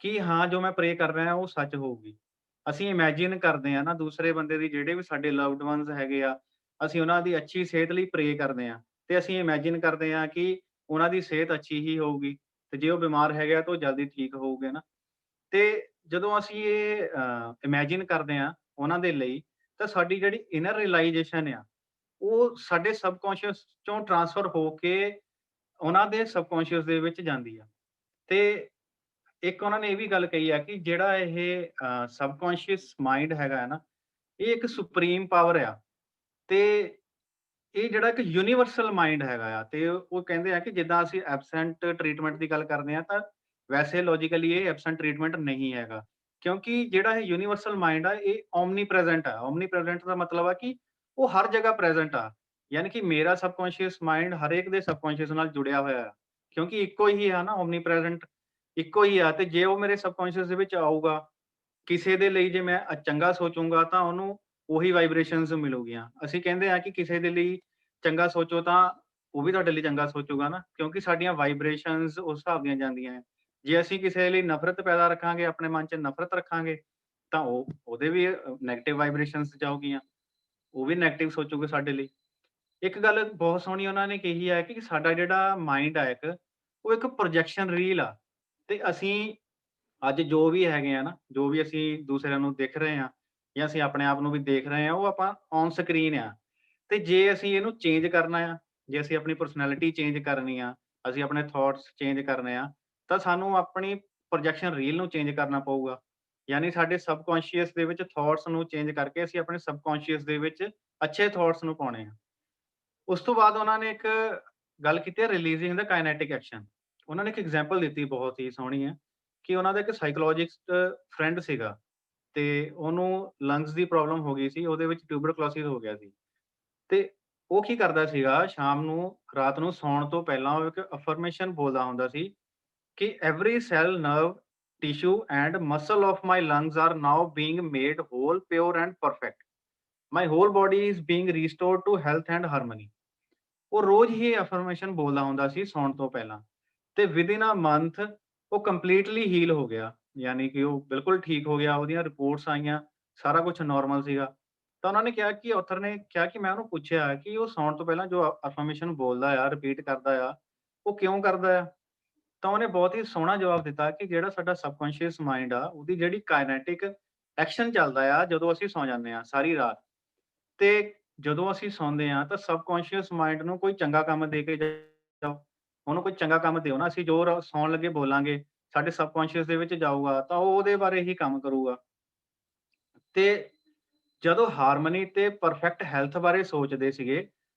ਕਿ ਹਾਂ, ਜੋ ਮੈਂ ਪ੍ਰੇ ਕਰ ਰਿਹਾ ਉਹ ਸੱਚ ਹੋਊਗੀ। ਅਸੀਂ ਇਮੈਜਿਨ ਕਰਦੇ ਆ ਨਾ ਦੂਸਰੇ ਬੰਦੇ ਦੀ, ਜਿਹੜੇ ਵੀ ਸਾਡੇ ਲਵਡ ਵਨਸ ਹੈਗੇ ਆ, ਅਸੀਂ ਉਹਨਾਂ ਦੀ ਅੱਛੀ ਸਿਹਤ ਲਈ ਪ੍ਰੇ ਕਰਦੇ ਆ, ਤੇ ਅਸੀਂ ਇਮੈਜਿਨ ਕਰਦੇ ਆ ਕਿ ਉਹਨਾਂ ਦੀ ਸਿਹਤ ਅੱਛੀ ਹੀ ਹੋਊਗੀ, ਤੇ ਜੇ ਉਹ ਬਿਮਾਰ ਹੈਗੇ ਆ ਤਾਂ ਉਹ ਜਲਦੀ ਠੀਕ ਹੋਊਗੇ ਨਾ। ਤੇ ਜਦੋਂ ਅਸੀਂ ਇਹ ਇਮੈਜਿਨ ਕਰਦੇ ਆ ਉਹਨਾਂ ਦੇ ਲਈ, ਤਾਂ ਸਾਡੀ ਜਿਹੜੀ ਇਨਰ ਰਿਅਲਾਈਜੇਸ਼ਨ ਆ, ਉਹ ਸਾਡੇ ਸਬਕੌਂਸ਼ੀਅਸ ਚੋਂ ਟਰਾਂਸਫਰ ਹੋ ਕੇ ਉਹਨਾਂ ਦੇ ਸਬਕੌਂਸ਼ੀਅਸ ਦੇ ਵਿੱਚ ਜਾਂਦੀ ਆ। ਤੇ ਇੱਕ ਉਹਨਾਂ ਨੇ ਇਹ ਵੀ ਗੱਲ ਕਹੀ ਆ ਕਿ ਜਿਹੜਾ ਇਹ ਸਬਕੌਂਸ਼ੀਅਸ ਮਾਈਂਡ ਹੈਗਾ ਹੈ ਨਾ, ਇਹ ਇੱਕ ਸੁਪਰੀਮ ਪਾਵਰ ਆ, ਤੇ ਇਹ ਜਿਹੜਾ ਇੱਕ ਯੂਨੀਵਰਸਲ ਮਾਈਂਡ ਹੈਗਾ ਆ। ਤੇ ਉਹ ਕਹਿੰਦੇ ਆ ਕਿ ਜਿੱਦਾਂ ਅਸੀਂ ਐਬਸੈਂਟ ਟ੍ਰੀਟਮੈਂਟ ਦੀ ਗੱਲ ਕਰਦੇ ਆ, ਤਾਂ ਵੈਸੇ ਲੌਜੀਕਲੀ ਇਹ ਐਬਸੈਂਟ ਟ੍ਰੀਟਮੈਂਟ ਨਹੀਂ ਹੈਗਾ। ਕਿਉਂਕਿ ਜਿਹੜਾ ਇਹ ਯੂਨੀਵਰਸਲ ਮਾਈਂਡ ਆ, ਇਹ ਓਮਨੀ ਪ੍ਰੈਜ਼ੈਂਟ ਆ। ਓਮਨੀ ਪ੍ਰੈਜ਼ੈਂਟ ਦਾ ਮਤਲਬ ਆ ਕਿ ਉਹ ਹਰ ਜਗ੍ਹਾ ਪ੍ਰੈਜ਼ੈਂਟ ਆ। ਯਾਨੀ ਕਿ ਮੇਰਾ ਸਬਕੌਂਸ਼ੀਅਸ ਮਾਈਂਡ ਹਰੇਕ ਦੇ ਸਬਕੌਂਸ਼ੀਅਸ ਨਾਲ ਜੁੜਿਆ ਹੋਇਆ ਆ। ਕਿਉਂਕਿ ਇੱਕੋ ਹੀ ਆ ਨਾ, ਓਮਨੀ ਪ੍ਰੈਜ਼ੈਂਟ ਇੱਕੋ ਹੀ ਆ। ਤੇ ਜੇ ਉਹ ਮੇਰੇ ਸਬਕੌਂਸ਼ੀਅਸ ਦੇ ਵਿੱਚ ਆਊਗਾ, ਕਿਸੇ ਦੇ ਲਈ ਜੇ ਮੈਂ ਚੰਗਾ ਸੋਚੂੰਗਾ ਤਾਂ ਉਹਨੂੰ ਉਹੀ ਵਾਈਬ੍ਰੇਸ਼ਨਸ ਮਿਲੂਗੀਆਂ। ਅਸੀਂ ਕਹਿੰਦੇ ਆ ਕਿ ਕਿਸੇ ਦੇ ਲਈ ਚੰਗਾ ਸੋਚੋ ਤਾਂ ਉਹ ਵੀ ਤੁਹਾਡੇ ਲਈ ਚੰਗਾ ਸੋਚੂਗਾ ਨਾ, ਕਿਉਂਕਿ ਸਾਡੀਆਂ ਵਾਈਬ੍ਰੇਸ਼ਨਸ ਉਸ ਹਿਸਾਬ ਦੀਆਂ ਜਾਂਦੀਆਂ ਹੈ। ਜੇ ਅਸੀਂ ਕਿਸੇ ਲਈ ਨਫ਼ਰਤ ਪੈਦਾ ਰੱਖਾਂਗੇ, ਆਪਣੇ ਮਨ 'ਚ ਨਫ਼ਰਤ ਰੱਖਾਂਗੇ, ਤਾਂ ਉਹ ਉਹਦੇ ਵੀ ਨੈਗੇਟਿਵ ਵਾਈਬ੍ਰੇਸ਼ਨਸ ਜਾਊਗੀਆਂ, ਉਹ ਵੀ ਨੈਗੇਟਿਵ ਸੋਚੂਗੇ ਸਾਡੇ ਲਈ। ਇੱਕ ਗੱਲ ਬਹੁਤ ਸੋਹਣੀ ਉਹਨਾਂ ਨੇ ਕਹੀ ਹੈ ਕਿ ਸਾਡਾ ਜਿਹੜਾ ਮਾਈਂਡ ਆ ਇੱਕ, ਉਹ ਇੱਕ ਪ੍ਰੋਜੈਕਸ਼ਨ ਰੀਲ ਆ। ਤੇ ਅਸੀਂ ਅੱਜ ਜੋ ਵੀ ਹੈਗੇ ਆ ਨਾ, ਜੋ ਵੀ ਅਸੀਂ ਦੂਸਰਿਆਂ ਨੂੰ ਦਿਖ ਰਹੇ ਹਾਂ ਜਾਂ ਅਸੀਂ ਆਪਣੇ ਆਪ ਨੂੰ ਵੀ ਦੇਖ ਰਹੇ ਹਾਂ, ਉਹ ਆਪਾਂ ਔਨ ਸਕਰੀਨ ਆ। ਤੇ ਜੇ ਅਸੀਂ ਇਹਨੂੰ ਚੇਂਜ ਕਰਨਾ ਆ, ਜੇ ਅਸੀਂ ਆਪਣੀ ਪਰਸਨੈਲਿਟੀ ਚੇਂਜ ਕਰਨੀ ਆ, ਅਸੀਂ ਆਪਣੇ ਥਾਟਸ ਚੇਂਜ ਕਰਨੇ ਆ, ਤਾਂ ਸਾਨੂੰ ਆਪਣੀ ਪ੍ਰੋਜੈਕਸ਼ਨ ਰੀਲ ਨੂੰ ਚੇਂਜ ਕਰਨਾ ਪਊਗਾ। ਯਾਨੀ ਸਾਡੇ ਸਬਕੌਂਸ਼ੀਅਸ ਦੇ ਵਿੱਚ ਥਾਟਸ ਨੂੰ ਚੇਂਜ ਕਰਕੇ ਅਸੀਂ ਆਪਣੇ ਸਬਕੌਂਸ਼ੀਅਸ ਦੇ ਵਿੱਚ ਅੱਛੇ ਥਾਟਸ ਨੂੰ ਪਾਉਣੇ ਆ। ਉਸ ਤੋਂ ਬਾਅਦ ਉਹਨਾਂ ਨੇ ਇੱਕ ਗੱਲ ਕੀਤੀ ਹੈ, ਰਿਲੀਜ਼ਿੰਗ ਦਾ ਕਾਈਨੈਟਿਕ ਐਕਸ਼ਨ। ਉਹਨਾਂ ਨੇ ਇੱਕ ਐਗਜ਼ਾਮਪਲ ਦਿੱਤੀ ਬਹੁਤ ਹੀ ਸੋਹਣੀ ਹੈ ਕਿ ਉਹਨਾਂ ਦਾ ਇੱਕ ਸਾਈਕੋਲੋਜਿਸਟ ਫਰੈਂਡ ਸੀਗਾ, ਤੇ ਉਹਨੂੰ ਲੰਗਸ ਦੀ ਪ੍ਰੋਬਲਮ ਹੋ ਗਈ ਸੀ, ਉਹਦੇ ਵਿੱਚ ਟਿਊਬਰਕਲੋਸਿਸ ਹੋ ਗਿਆ ਸੀ। ਤੇ ਉਹ ਕੀ ਕਰਦਾ ਸੀਗਾ, ਸ਼ਾਮ ਨੂੰ ਰਾਤ ਨੂੰ ਸੌਣ ਤੋਂ ਪਹਿਲਾਂ ਉਹ ਇੱਕ ਅਫਰਮੇਸ਼ਨ ਬੋਲਦਾ ਹੁੰਦਾ ਸੀ ਕਿ every cell, nerve, tissue and muscle of my lungs are now being made whole, pure and perfect. My whole body is being restored to health and harmony. ਉਹ ਰੋਜ਼ ਹੀ ਅਫਰਮੇਸ਼ਨ ਬੋਲਦਾ ਹੁੰਦਾ ਸੀ ਸੌਣ ਤੋਂ ਪਹਿਲਾਂ, ਤੇ ਵਿਦਿਨ ਅ ਮੰਥ ਉਹ ਕੰਪਲੀਟਲੀ ਹੀਲ ਹੋ ਗਿਆ। ਯਾਨੀ ਕਿ ਉਹ ਬਿਲਕੁਲ ਠੀਕ ਹੋ ਗਿਆ, ਉਹਦੀਆਂ ਰਿਪੋਰਟਸ ਆਈਆਂ, ਸਾਰਾ ਕੁਛ ਨਾਰਮਲ ਸੀਗਾ। ਤਾਂ ਉਹਨਾਂ ਨੇ ਕਿਹਾ ਕਿ ਆਥਰ ਨੇ ਕਿਹਾ ਕਿ ਮੈਂ ਉਹਨੂੰ ਪੁੱਛਿਆ ਕਿ ਉਹ ਸੌਣ ਤੋਂ ਪਹਿਲਾਂ ਜੋ ਅਫਰਮੇਸ਼ਨ ਬੋਲਦਾ ਆ, ਰਿਪੀਟ ਕਰਦਾ ਆ, ਉਹ ਕਿਉਂ ਕਰਦਾ ਆ? ਤਾਂ ਉਹਨੇ ਬਹੁਤ ਹੀ ਸੋਹਣਾ ਜਵਾਬ ਦਿੱਤਾ ਕਿ ਜਿਹੜਾ ਸਾਡਾ ਸਬਕੌਂਸ਼ੀਅਸ ਮਾਈਂਡ ਆ, ਉਹਦੀ ਜਿਹੜੀ ਕਾਇਨੈਟਿਕ ਐਕਸ਼ਨ ਚੱਲਦਾ ਆ ਜਦੋਂ ਅਸੀਂ ਸੌਂ ਜਾਂਦੇ ਆ ਸਾਰੀ ਰਾਤ। ਤੇ ਜਦੋਂ ਅਸੀਂ ਸੌਂਦੇ ਆ ਤਾਂ ਸਬਕੌਂਸ਼ੀਅਸ ਮਾਈਂਡ ਨੂੰ ਕੋਈ ਚੰਗਾ ਕੰਮ ਦੇ ਕੇ ਜਾਓ। ਉਹਨੂੰ ਕੋਈ ਚੰਗਾ ਕੰਮ ਦਿਓ ਨਾ, ਅਸੀਂ ਜੋ ਸੌਣ ਲੱਗੇ ਬੋਲਾਂਗੇ, ਸਾਡੇ ਸਬਕੌਂਸ਼ੀਅਸ ਦੇ ਵਿੱਚ ਜਾਊਗਾ ਤਾਂ ਉਹ ਉਹਦੇ ਬਾਰੇ ਹੀ ਕੰਮ ਕਰੂਗਾ। ਤੇ ਜਦੋਂ ਹਾਰਮਨੀ ਤੇ ਪਰਫੈਕਟ ਹੈਲਥ ਬਾਰੇ ਸੋਚਦੇ ਸੀਗੇ,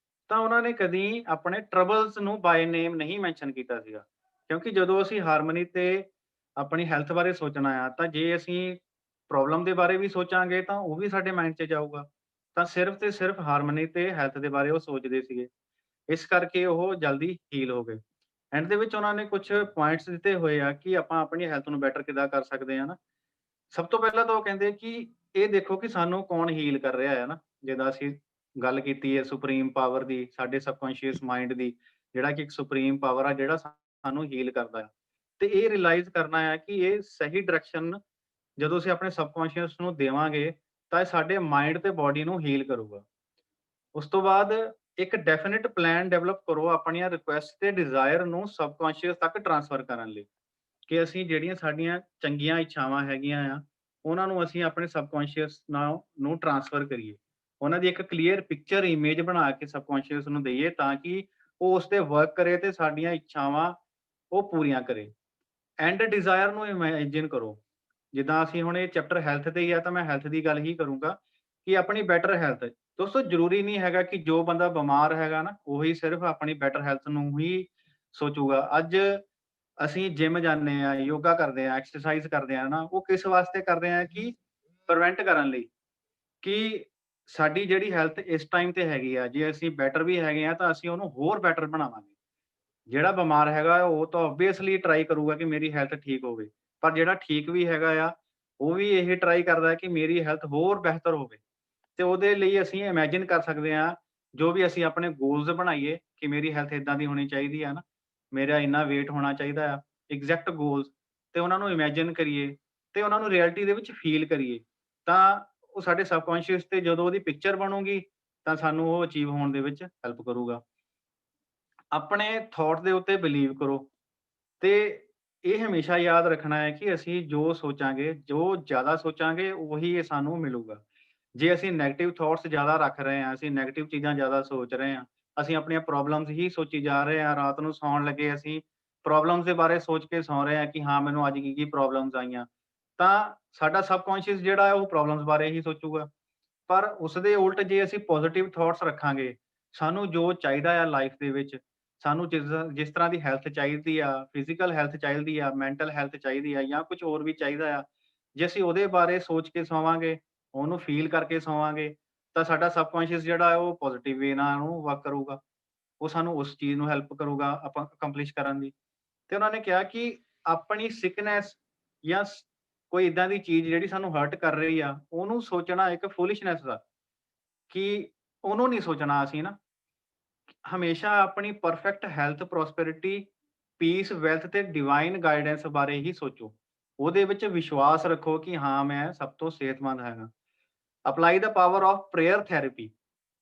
ਤਾਂ ਉਹਨਾਂ ਨੇ ਕਦੀ ਆਪਣੇ ਟਰਬਲਸ ਨੂੰ ਬਾय ਨੇਮ ਨਹੀਂ ਮੈਂਸ਼ਨ ਕੀਤਾ ਸੀਗਾ। ਕਿਉਂਕਿ ਜਦੋਂ ਅਸੀਂ ਹਾਰਮਨੀ ਤੇ ਆਪਣੀ ਹੈਲਥ ਬਾਰੇ ਸੋਚਣਾ ਆ, ਤਾਂ ਜੇ ਅਸੀਂ ਪ੍ਰੋਬਲਮ ਦੇ ਬਾਰੇ ਵੀ ਸੋਚਾਂਗੇ ਤਾਂ ਉਹ ਵੀ ਸਾਡੇ ਮਾਈਂਡ 'ਚ ਜਾਊਗਾ। ਤਾਂ ਸਿਰਫ ਤੇ ਸਿਰਫ ਹਾਰਮਨੀ ਤੇ ਹੈਲਥ ਦੇ ਬਾਰੇ ਉਹ ਸੋਚਦੇ ਸੀਗੇ। ਇਸ ਕਰਕੇ ਉਹ ਜਲਦੀ ਹੀਲ ਹੋ ਗਏ। ਐਂਡ ਦੇ ਵਿੱਚ ਉਹਨਾਂ ਨੇ ਕੁਛ ਪੁਆਇੰਟਸ ਦਿੱਤੇ ਹੋਏ ਆ ਕਿ ਆਪਾਂ ਆਪਣੀ ਹੈਲਥ ਨੂੰ ਬੈਟਰ ਕਿੱਦਾਂ ਕਰ ਸਕਦੇ ਆ ਨਾ। ਸਭ ਤੋਂ ਪਹਿਲਾਂ ਤਾਂ ਉਹ ਕਹਿੰਦੇ ਕਿ ਇਹ ਦੇਖੋ ਕਿ ਸਾਨੂੰ ਕੌਣ ਹੀਲ ਕਰ ਰਿਹਾ ਹੈ ਨਾ। ਜਿੱਦਾਂ ਅਸੀਂ ਗੱਲ ਕੀਤੀ ਹੈ ਸੁਪਰੀਮ ਪਾਵਰ ਦੀ, ਸਾਡੇ ਸਬਕੌਂਸ਼ੀਅਸ ਮਾਈਂਡ ਦੀ, ਜਿਹੜਾ ਕਿ ਇੱਕ ਸੁਪਰੀਮ ਪਾਵਰ ਆ ਜਿਹੜਾ ਸਾਨੂੰ ਹੀਲ ਕਰਦਾ ਹੈ। ਤੇ ਇਹ ਰਿਅਲਾਈਜ਼ ਕਰਨਾ ਹੈ ਕਿ ਇਹ ਸਹੀ ਡਾਇਰੈਕਸ਼ਨ ਜਦੋਂ ਅਸੀਂ ਆਪਣੇ ਸਬਕੌਂਸ਼ੀਅਸ ਨੂੰ ਦੇਵਾਂਗੇ, ਤਾਂ ਇਹ ਸਾਡੇ ਮਾਈਂਡ ਤੇ ਬਾਡੀ ਨੂੰ ਹੀਲ ਕਰੂਗਾ। ਉਸ ਤੋਂ ਬਾਅਦ ਇੱਕ ਡੈਫੀਨਿਟ ਪਲਾਨ ਡਿਵੈਲਪ ਕਰੋ ਆਪਣੀਆਂ ਰਿਕੁਐਸਟ ਤੇ ਡਿਜ਼ਾਇਰ ਨੂੰ ਸਬਕੌਂਸ਼ੀਅਸ ਤੱਕ ਟਰਾਂਸਫਰ ਕਰਨ ਲਈ। ਕਿ ਅਸੀਂ ਜਿਹੜੀਆਂ ਸਾਡੀਆਂ ਚੰਗੀਆਂ ਇੱਛਾਵਾਂ ਹੈਗੀਆਂ ਆ, ਉਹਨਾਂ ਨੂੰ ਅਸੀਂ ਆਪਣੇ ਸਬਕੌਂਸ਼ੀਅਸ ਨਾਲ ਨੂੰ ਟਰਾਂਸਫਰ ਕਰੀਏ। ਉਹਨਾਂ ਦੀ ਇੱਕ ਕਲੀਅਰ ਪਿਕਚਰ ਇਮੇਜ ਬਣਾ ਕੇ ਸਬਕੌਂਸ਼ੀਅਸ ਨੂੰ ਦੇਈਏ ਤਾਂ ਕਿ ਉਹ ਉਸ ਤੇ ਵਰਕ ਕਰੇ ਤੇ ਸਾਡੀਆਂ ਇੱਛਾਵਾਂ ਉਹ ਪੂਰੀਆਂ ਕਰੇ। ਐਂਡ ਡਿਜ਼ਾਇਰ ਨੂੰ ਇਮੈਜਿਨ ਕਰੋ। ਜਿੱਦਾਂ ਅਸੀਂ ਹੁਣ ਇਹ ਚੈਪਟਰ ਹੈਲਥ ਤੇ ਹੀ ਆ ਤਾਂ ਮੈਂ ਹੈਲਥ ਦੀ ਗੱਲ ਹੀ ਕਰੂੰਗਾ ਕਿ ਆਪਣੀ ਬੈਟਰ ਹੈਲਥ। ਦੋਸਤੋ ਜ਼ਰੂਰੀ ਨਹੀਂ ਹੈਗਾ ਕਿ ਜੋ ਬੰਦਾ ਬਿਮਾਰ ਹੈਗਾ ਨਾ, ਉਹੀ ਸਿਰਫ਼ ਆਪਣੀ ਬੈਟਰ ਹੈਲਥ ਨੂੰ ਹੀ ਸੋਚੂਗਾ। ਅੱਜ ਅਸੀਂ ਜਿਮ ਜਾਂਦੇ ਆ, ਯੋਗਾ ਕਰਦੇ ਆ, ਐਕਸਰਸਾਈਜ਼ ਕਰਦੇ ਆ ਨਾ, ਉਹ ਕਿਸ ਵਾਸਤੇ ਕਰਦੇ ਆ ਕਿ ਪ੍ਰੀਵੈਂਟ ਕਰਨ ਲਈ, ਕਿ ਸਾਡੀ ਜਿਹੜੀ ਹੈਲਥ ਇਸ ਟਾਈਮ ਤੇ ਹੈਗੀ ਆ, ਜੇ ਅਸੀਂ ਬੈਟਰ ਵੀ ਹੈਗੇ ਆ ਤਾਂ ਅਸੀਂ ਉਹਨੂੰ ਹੋਰ ਬੈਟਰ ਬਣਾਵਾਂਗੇ। ਜਿਹੜਾ ਬਿਮਾਰ ਹੈਗਾ ਉਹ ਤਾਂ ਆਬਵੀਅਸਲੀ ਟਰਾਈ ਕਰੂਗਾ ਕਿ ਮੇਰੀ ਹੈਲਥ ਠੀਕ ਹੋਵੇ। ਪਰ ਜਿਹੜਾ ਠੀਕ ਵੀ ਹੈਗਾ ਆ, ਉਹ ਵੀ ਇਹ ਟਰਾਈ ਕਰਦਾ ਹੈ ਕਿ ਮੇਰੀ ਹੈਲਥ ਹੋਰ ਬਿਹਤਰ ਹੋਵੇ। ਤੇ ਉਹਦੇ ਲਈ ਅਸੀਂ ਇਮੈਜਿਨ ਕਰ ਸਕਦੇ ਹਾਂ, ਜੋ ਵੀ ਅਸੀਂ ਆਪਣੇ ਗੋਲਸ ਬਣਾਈਏ ਕਿ ਮੇਰੀ ਹੈਲਥ ਇਦਾਂ ਦੀ ਹੋਣੀ ਚਾਹੀਦੀ ਆ ਨਾ, ਮੇਰਾ ਇੰਨਾ weight ਹੋਣਾ ਚਾਹੀਦਾ ਆ, ਐਗਜ਼ੈਕਟ ਗੋਲਸ, ਤੇ ਉਹਨਾਂ ਨੂੰ ਇਮੈਜਿਨ ਕਰੀਏ ਤੇ ਉਹਨਾਂ ਨੂੰ ਰਿਐਲਿਟੀ ਦੇ ਵਿੱਚ ਫੀਲ ਕਰੀਏ, ਤਾਂ ਉਹ ਸਾਡੇ ਸਬਕੌਂਸ਼ੀਅਸ ਤੇ ਜਦੋਂ ਉਹਦੀ ਪਿਕਚਰ ਬਣੂਗੀ, ਤਾਂ ਸਾਨੂੰ ਉਹ ਅਚੀਵ ਹੋਣ ਦੇ ਵਿੱਚ ਹੈਲਪ ਕਰੂਗਾ। ਆਪਣੇ ਥਾਟ ਦੇ ਉੱਤੇ ਬਿਲੀਵ ਕਰੋ ਤੇ ਇਹ ਹਮੇਸ਼ਾ ਯਾਦ ਰੱਖਣਾ ਹੈ ਕਿ ਅਸੀਂ ਜੋ ਸੋਚਾਂਗੇ, ਜੋ ਜ਼ਿਆਦਾ ਸੋਚਾਂਗੇ, ਉਹੀ ਸਾਨੂੰ ਮਿਲੂਗਾ। ਜੇ ਅਸੀਂ ਨੈਗੇਟਿਵ ਥਾਟਸ ਜ਼ਿਆਦਾ ਰੱਖ ਰਹੇ ਹਾਂ, ਅਸੀਂ ਨੈਗੇਟਿਵ ਚੀਜ਼ਾਂ ਜ਼ਿਆਦਾ ਸੋਚ ਰਹੇ ਹਾਂ, ਅਸੀਂ ਆਪਣੀਆਂ ਪ੍ਰੋਬਲਮਸ ਹੀ ਸੋਚੀ ਜਾ ਰਹੇ ਹਾਂ, ਰਾਤ ਨੂੰ ਸੌਣ ਲੱਗੇ ਅਸੀਂ ਪ੍ਰੋਬਲਮਸ ਦੇ ਬਾਰੇ ਸੋਚ ਕੇ ਸੌਂ ਰਹੇ ਹਾਂ ਕਿ ਹਾਂ, ਮੈਨੂੰ ਅੱਜ ਕੀ-ਕੀ ਪ੍ਰੋਬਲਮਸ ਆਈਆਂ, ਤਾਂ ਸਾਡਾ ਸਬਕੌਂਸ਼ੀਅਸ ਜਿਹੜਾ ਹੈ ਉਹ ਪ੍ਰੋਬਲਮਸ ਬਾਰੇ ਹੀ ਸੋਚੂਗਾ। ਪਰ ਉਸਦੇ ਉਲਟ ਜੇ ਅਸੀਂ ਪੋਜ਼ਿਟਿਵ ਥਾਟਸ ਰੱਖਾਂਗੇ, ਸਾਨੂੰ ਜੋ ਚਾਹੀਦਾ ਆ ਲਾਈਫ ਦੇ ਵਿੱਚ, ਸਾਨੂੰ ਜਿਸ ਤਰ੍ਹਾਂ ਦੀ ਹੈਲਥ ਚਾਹੀਦੀ ਆ, ਫਿਜ਼ੀਕਲ ਹੈਲਥ ਚਾਹੀਦੀ ਆ, ਮੈਂਟਲ ਹੈਲਥ ਚਾਹੀਦੀ ਆ ਜਾਂ ਕੁਝ ਹੋਰ ਵੀ ਚਾਹੀਦਾ ਆ, ਜੇ ਅਸੀਂ ਉਹਦੇ ਬਾਰੇ ਸੋਚ ਕੇ ਸੋਵਾਂਗੇ, ਉਹਨੂੰ ਫੀਲ ਕਰਕੇ ਸੋਵਾਂਗੇ, ਤਾਂ ਸਾਡਾ ਸਬਕੌਂਸ਼ੀਅਸ ਜਿਹੜਾ ਹੈ ਉਹ ਪੋਜ਼ਿਟਿਵ ਵੇ ਨਾਲ ਉਹਨੂੰ ਵਰਕ ਕਰੂਗਾ। ਉਹ ਸਾਨੂੰ ਉਸ ਚੀਜ਼ ਨੂੰ ਹੈਲਪ ਕਰੂਗਾ ਆਪਾਂ ਅਕੰਪਲਿਸ਼ ਕਰਨ ਦੀ। ਤੇ ਉਹਨਾਂ ਨੇ ਕਿਹਾ ਕਿ ਆਪਣੀ ਸਿਕਨੈਸ ਜਾਂ ਕੋਈ ਏਦਾਂ ਦੀ ਚੀਜ਼ ਜਿਹੜੀ ਸਾਨੂੰ ਹਰਟ ਕਰ ਰਹੀ ਆ, ਉਹਨੂੰ ਸੋਚਣਾ ਇੱਕ ਫੂਲਿਸ਼ਨੈਸ ਦਾ, ਕਿ ਉਹਨੂੰ ਨਹੀਂ ਸੋਚਣਾ ਅਸੀਂ ਨਾ। ਹਮੇਸ਼ਾ ਆਪਣੀ perfect health, prosperity, piece, wealth ਤੇ ਡਿਵਾਈਨ ਗਾਈਡੈਂਸ ਬਾਰੇ ਹੀ ਸੋਚੋ। ਉਹਦੇ ਵਿੱਚ ਵਿਸ਼ਵਾਸ ਰੱਖੋ ਕਿ ਹਾਂ, ਮੈਂ ਸਭ ਤੋਂ ਸਿਹਤਮੰਦ ਹੈਗਾ। Apply the power of prayer therapy.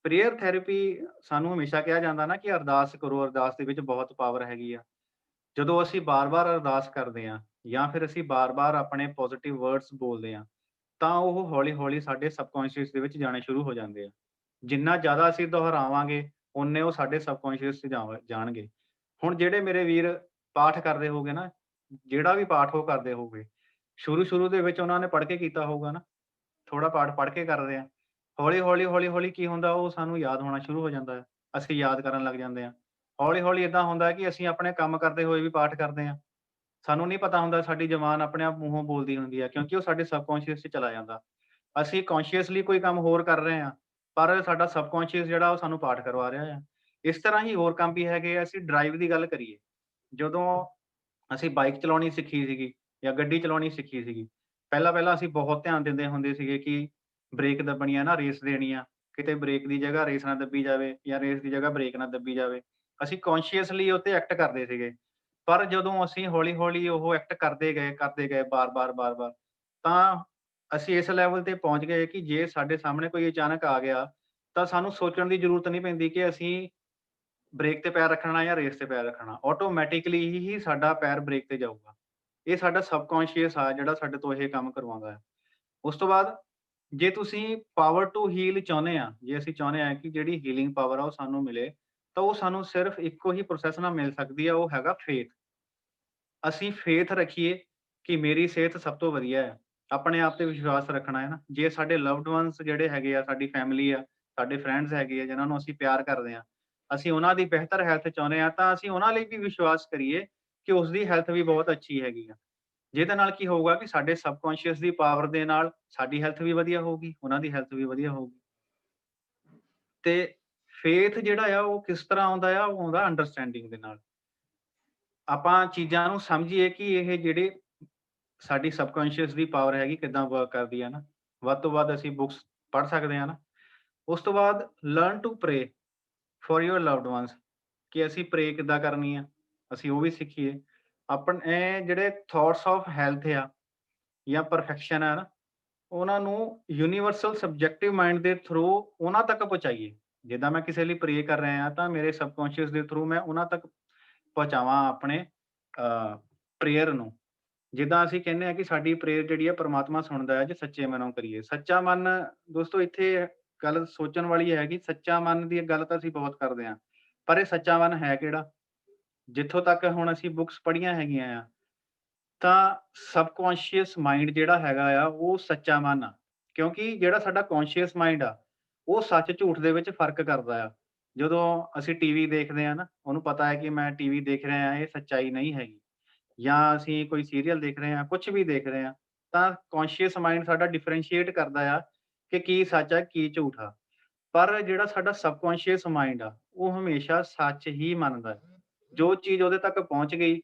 Prayer therapy ਸਾਨੂੰ ਹਮੇਸ਼ਾ ਕਿਹਾ ਜਾਂਦਾ ਨਾ ਕਿ ਅਰਦਾਸ ਕਰੋ, ਅਰਦਾਸ ਦੇ ਵਿੱਚ ਬਹੁਤ ਪਾਵਰ ਹੈਗੀ ਆ। ਜਦੋਂ ਅਸੀਂ ਬਾਰ-ਬਾਰ ਅਰਦਾਸ ਕਰਦੇ ਹਾਂ ਜਾਂ ਫਿਰ ਅਸੀਂ ਬਾਰ-ਬਾਰ ਆਪਣੇ ਪੋਜ਼ਿਟਿਵ ਵਰਡਸ ਬੋਲਦੇ ਹਾਂ, ਤਾਂ ਉਹ ਹੌਲੀ-ਹੌਲੀ ਸਾਡੇ ਸਬਕੌਂਸ਼ੀਅਸ ਦੇ ਵਿੱਚ ਜਾਣੇ ਸ਼ੁਰੂ ਹੋ ਜਾਂਦੇ ਆ। ਜਿੰਨਾ ਜ਼ਿਆਦਾ ਅਸੀਂ ਦੁਹਰਾਵਾਂਗੇ, ਓਨੇ ਉਹ ਸਾਡੇ ਸਬਕੌਂਸ਼ੀਅਸ 'ਚ ਜਾਣਗੇ। ਹੁਣ ਜਿਹੜੇ ਮੇਰੇ ਵੀਰ ਪਾਠ ਕਰਦੇ ਹੋਗੇ ਨਾ, ਜਿਹੜਾ ਵੀ ਪਾਠ ਉਹ ਕਰਦੇ ਹੋਗੇ, ਸ਼ੁਰੂ-ਸ਼ੁਰੂ ਦੇ ਵਿੱਚ ਉਹਨਾਂ ਨੇ ਪੜ੍ਹ ਕੇ ਕੀਤਾ ਹੋਊਗਾ ਨਾ, ਥੋੜਾ ਪਾਠ ਪੜ੍ਹ ਕੇ ਕਰਦੇ ਆ। ਹੌਲੀ-ਹੌਲੀ, ਹੌਲੀ-ਹੌਲੀ ਕੀ ਹੁੰਦਾ, ਉਹ ਸਾਨੂੰ ਯਾਦ ਹੋਣਾ ਸ਼ੁਰੂ ਹੋ ਜਾਂਦਾ ਹੈ। ਅਸੀਂ ਯਾਦ ਕਰਨ ਲੱਗ ਜਾਂਦੇ ਹਾਂ। ਹੌਲੀ-ਹੌਲੀ ਏਦਾਂ ਹੁੰਦਾ ਹੈ ਕਿ ਅਸੀਂ ਆਪਣੇ ਕੰਮ ਕਰਦੇ ਹੋਏ ਵੀ ਪਾਠ ਕਰਦੇ ਹਾਂ। ਸਾਨੂੰ ਨਹੀਂ ਪਤਾ ਹੁੰਦਾ ਸਾਡੀ ਜ਼ੁਬਾਨ ਆਪਣੇ ਆਪ ਮੂੰਹੋਂ ਬੋਲਦੀ ਹੁੰਦੀ ਹੈ, ਕਿਉਂਕਿ ਉਹ ਸਾਡੇ ਸਬਕੌਂਸ਼ੀਅਸ 'ਚ ਚਲਾ ਜਾਂਦਾ। ਅਸੀਂ ਕੌਂਸ਼ੀਅਸਲੀ ਕੋਈ ਕੰਮ ਹੋਰ ਕਰ ਰਹੇ ਹਾਂ, ਪਰ ਸਾਡਾ ਸਬਕੌਂਸ਼ੀਅਸ ਜਿਹੜਾ ਉਹ ਸਾਨੂੰ ਪਾਠ ਕਰਵਾ ਰਿਹਾ ਆ। ਇਸ ਤਰ੍ਹਾਂ ਹੀ ਹੋਰ ਕੰਮ ਵੀ ਹੈਗੇ ਆ। ਅਸੀਂ ਡਰਾਈਵ ਦੀ ਗੱਲ ਕਰੀਏ, ਜਦੋਂ ਅਸੀਂ ਬਾਈਕ ਚਲਾਉਣੀ ਸਿੱਖੀ ਸੀਗੀ ਜਾਂ ਗੱਡੀ ਚਲਾਉਣੀ ਸਿੱਖੀ ਸੀਗੀ, ਪਹਿਲਾਂ-ਪਹਿਲਾਂ ਅਸੀਂ ਬਹੁਤ ਧਿਆਨ ਦਿੰਦੇ ਹੁੰਦੇ ਸੀਗੇ ਕਿ ਬ੍ਰੇਕ ਦੱਬਣੀ ਆ ਨਾ, ਰੇਸ ਦੇਣੀ ਆ, ਕਿਤੇ ਬ੍ਰੇਕ ਦੀ ਜਗ੍ਹਾ ਰੇਸ ਨਾ ਦੱਬੀ ਜਾਵੇ ਜਾਂ ਰੇਸ ਦੀ ਜਗ੍ਹਾ ਬ੍ਰੇਕ ਨਾ ਦੱਬੀ ਜਾਵੇ। ਅਸੀਂ ਕੌਂਸ਼ੀਅਸਲੀ ਉਹ ਤੇ ਐਕਟ ਕਰਦੇ ਸੀਗੇ। ਪਰ ਜਦੋਂ ਅਸੀਂ ਹੌਲੀ-ਹੌਲੀ ਉਹ ਐਕਟ ਕਰਦੇ ਗਏ ਬਾਰ-ਬਾਰ, ਬਾਰ-ਬਾਰ, ਤਾਂ ਅਸੀਂ ਇਸ ਲੈਵਲ ਤੇ ਪਹੁੰਚ ਗਏ ਕਿ ਜੇ ਸਾਡੇ ਸਾਹਮਣੇ ਕੋਈ ਅਚਾਨਕ ਆ ਗਿਆ, ਤਾਂ ਸਾਨੂੰ ਸੋਚਣ ਦੀ ਜ਼ਰੂਰਤ ਨਹੀਂ ਪੈਂਦੀ ਕਿ ਅਸੀਂ ਬ੍ਰੇਕ ਤੇ ਪੈਰ ਰੱਖਣਾ ਜਾਂ ਰੇਸ ਤੇ ਪੈਰ ਰੱਖਣਾ। ਆਟੋਮੈਟਿਕਲੀ ਹੀ ਸਾਡਾ ਪੈਰ ਬ੍ਰੇਕ ਤੇ ਜਾਊਗਾ। ਇਹ ਸਾਡਾ ਸਬਕੌਂਸ਼ੀਅਸ ਆ ਜਿਹੜਾ ਸਾਡੇ ਤੋਂ ਇਹ ਕੰਮ ਕਰਵਾਉਂਦਾ ਹੈ। ਉਸ ਤੋਂ ਬਾਅਦ ਜੇ ਤੁਸੀਂ ਪਾਵਰ ਟੂ ਹੀਲ ਚਾਹੁੰਦੇ ਆ, ਜੇ ਅਸੀਂ ਚਾਹੁੰਦੇ ਆ ਕਿ ਜਿਹੜੀ ਹੀਲਿੰਗ ਪਾਵਰ ਆ ਉਹ ਸਾਨੂੰ ਮਿਲੇ, ਤਾਂ ਉਹ ਸਾਨੂੰ ਸਿਰਫ ਇੱਕੋ ਹੀ ਪ੍ਰੋਸੈਸ ਨਾਲ ਮਿਲ ਸਕਦੀ ਆ, ਉਹ ਹੈਗਾ ਫੇਥ। ਅਸੀਂ ਫੇਥ ਰੱਖੀਏ ਕਿ ਮੇਰੀ ਸਿਹਤ ਸਭ ਤੋਂ ਵਧੀਆ ਹੈ। ਆਪਣੇ ਆਪ ਤੇ ਵਿਸ਼ਵਾਸ ਰੱਖਣਾ ਹੈ ਨਾ। ਜੇ ਸਾਡੇ ਲਵਡ ਵਨਸ ਜਿਹੜੇ ਹੈਗੇ ਆ, ਸਾਡੀ ਫੈਮਿਲੀ ਆ, ਸਾਡੇ ਫਰੈਂਡਸ ਹੈਗੇ ਆ, ਜਿਨ੍ਹਾਂ ਨੂੰ ਅਸੀਂ ਪਿਆਰ ਕਰਦੇ ਆ, ਅਸੀਂ ਉਹਨਾਂ ਦੀ ਬਿਹਤਰ ਹੈਲਥ ਚਾਹੁੰਦੇ ਆ, ਤਾਂ ਅਸੀਂ ਉਹਨਾਂ ਲਈ ਵੀ ਵਿਸ਼ਵਾਸ ਕਰੀਏ ਕਿ ਉਸਦੀ ਹੈਲਥ ਵੀ ਬਹੁਤ ਅੱਛੀ ਹੈਗੀ ਆ। ਜਿਹਦੇ ਨਾਲ ਕੀ ਹੋਊਗਾ ਕਿ ਸਾਡੇ ਸਬਕੌਂਸ਼ੀਅਸ ਦੀ ਪਾਵਰ ਦੇ ਨਾਲ ਸਾਡੀ ਹੈਲਥ ਵੀ ਵਧੀਆ ਹੋਊਗੀ, ਉਹਨਾਂ ਦੀ ਹੈਲਥ ਵੀ ਵਧੀਆ ਹੋਊਗੀ। ਤੇ ਫੇਥ ਜਿਹੜਾ ਆ ਉਹ ਕਿਸ ਤਰ੍ਹਾਂ ਆਉਂਦਾ ਆ? ਉਹ ਆਉਂਦਾ ਅੰਡਰਸਟੈਂਡਿੰਗ ਦੇ ਨਾਲ। ਆਪਾਂ ਚੀਜ਼ਾਂ ਨੂੰ ਸਮਝੀਏ ਕਿ ਇਹ ਜਿਹੜੇ ਸਾਡੀ ਸਬਕੌਂਸ਼ੀਅਸ ਦੀ ਪਾਵਰ ਹੈਗੀ ਕਿੱਦਾਂ ਵਰਕ ਕਰਦੀ ਆ ਨਾ। ਵੱਧ ਤੋਂ ਵੱਧ ਅਸੀਂ ਬੁੱਕਸ ਪੜ੍ਹ ਸਕਦੇ ਆ ਨਾ। ਉਸ ਤੋਂ ਬਾਅਦ learn to pray for your loved ones, ਕਿ ਅਸੀਂ ਪ੍ਰੇ ਕਿੱਦਾਂ ਕਰਨੀ ਆ, ਅਸੀਂ ਉਹ ਵੀ ਸਿੱਖੀਏ। ਆਪਣੇ ਜਿਹੜੇ ਥਾਟਸ ਆਫ ਹੈਲਥ ਆ ਜਾਂ ਪਰਫੈਕਸ਼ਨ ਆ ਨਾ, ਉਹਨਾਂ ਨੂੰ ਯੂਨੀਵਰਸਲ ਸਬਜੈਕਟਿਵ ਮਾਈਂਡ ਦੇ ਥਰੂ ਉਹਨਾਂ ਤੱਕ ਪਹੁੰਚਾਈਏ। ਜਿੱਦਾਂ ਮੈਂ ਕਿਸੇ ਲਈ ਪ੍ਰੇ ਕਰ ਰਿਹਾ ਤਾਂ ਮੇਰੇ ਸਬਕੌਂਸ਼ੀਅਸ ਦੇ ਥਰੂ ਮੈਂ ਉਹਨਾਂ ਤੱਕ ਪਹੁੰਚਾਵਾਂ ਆਪਣੇ ਪ੍ਰੇਅਰ ਨੂੰ। ਜਿੱਦਾਂ ਅਸੀਂ ਕਹਿੰਦੇ ਆ ਕਿ ਸਾਡੀ ਪ੍ਰੇਅਰ ਜਿਹੜੀ ਆ ਪ੍ਰਮਾਤਮਾ ਸੁਣਦਾ ਹੈ ਜੇ ਸੱਚੇ ਮਨੋਂ ਕਰੀਏ। ਸੱਚਾ ਮਨ, ਦੋਸਤੋ ਇੱਥੇ ਗੱਲ ਸੋਚਣ ਵਾਲੀ ਹੈ ਕਿ ਸੱਚਾ ਮਨ ਦੀ ਗੱਲ ਤਾਂ ਅਸੀਂ ਬਹੁਤ ਕਰਦੇ ਹਾਂ, ਪਰ ਇਹ ਸੱਚਾ ਮਨ ਹੈ ਕਿਹੜਾ? ਜਿੱਥੋਂ ਤੱਕ ਹੁਣ ਅਸੀਂ ਬੁੱਕਸ ਪੜ੍ਹੀਆਂ ਹੈਗੀਆਂ ਆ, ਤਾਂ ਸਬਕੌਂਸ਼ੀਅਸ ਮਾਈਂਡ ਜਿਹੜਾ ਹੈਗਾ ਆ ਉਹ ਸੱਚਾ ਮਨ ਆ। ਕਿਉਂਕਿ ਜਿਹੜਾ ਸਾਡਾ ਕੌਨਸ਼ੀਅਸ ਮਾਈਂਡ ਆ, ਉਹ ਸੱਚ ਝੂਠ ਦੇ ਵਿੱਚ ਫ਼ਰਕ ਕਰਦਾ ਆ। ਜਦੋਂ ਅਸੀਂ ਟੀਵੀ ਦੇਖਦੇ ਆ ਨਾ, ਉਹਨੂੰ ਪਤਾ ਹੈ ਕਿ ਮੈਂ ਟੀਵੀ ਦੇਖ ਰਿਹਾ, ਇਹ ਸੱਚਾਈ ਨਹੀਂ ਹੈਗੀ। ਜਾਂ ਅਸੀਂ ਕੋਈ ਸੀਰੀਅਲ ਦੇਖ ਰਹੇ ਹਾਂ, ਕੁਛ ਵੀ ਦੇਖ ਰਹੇ ਹਾਂ, ਤਾਂ ਕੌਨਸ਼ੀਅਸ ਮਾਈਂਡ ਸਾਡਾ ਡਿਫਰੈਂਸ਼ੀਏਟ ਕਰਦਾ ਆ ਕਿ ਕੀ ਸੱਚ ਆ, ਕੀ ਝੂਠ ਆ। ਪਰ ਜਿਹੜਾ ਸਾਡਾ ਸਬਕੌਨਸ਼ੀਅਸ ਮਾਈਂਡ ਆ, ਉਹ ਹਮੇਸ਼ਾ ਸੱਚ ਹੀ ਮੰਨਦਾ ਹੈ। ਜੋ ਚੀਜ਼ ਉਹਦੇ ਤੱਕ ਪਹੁੰਚ ਗਈ,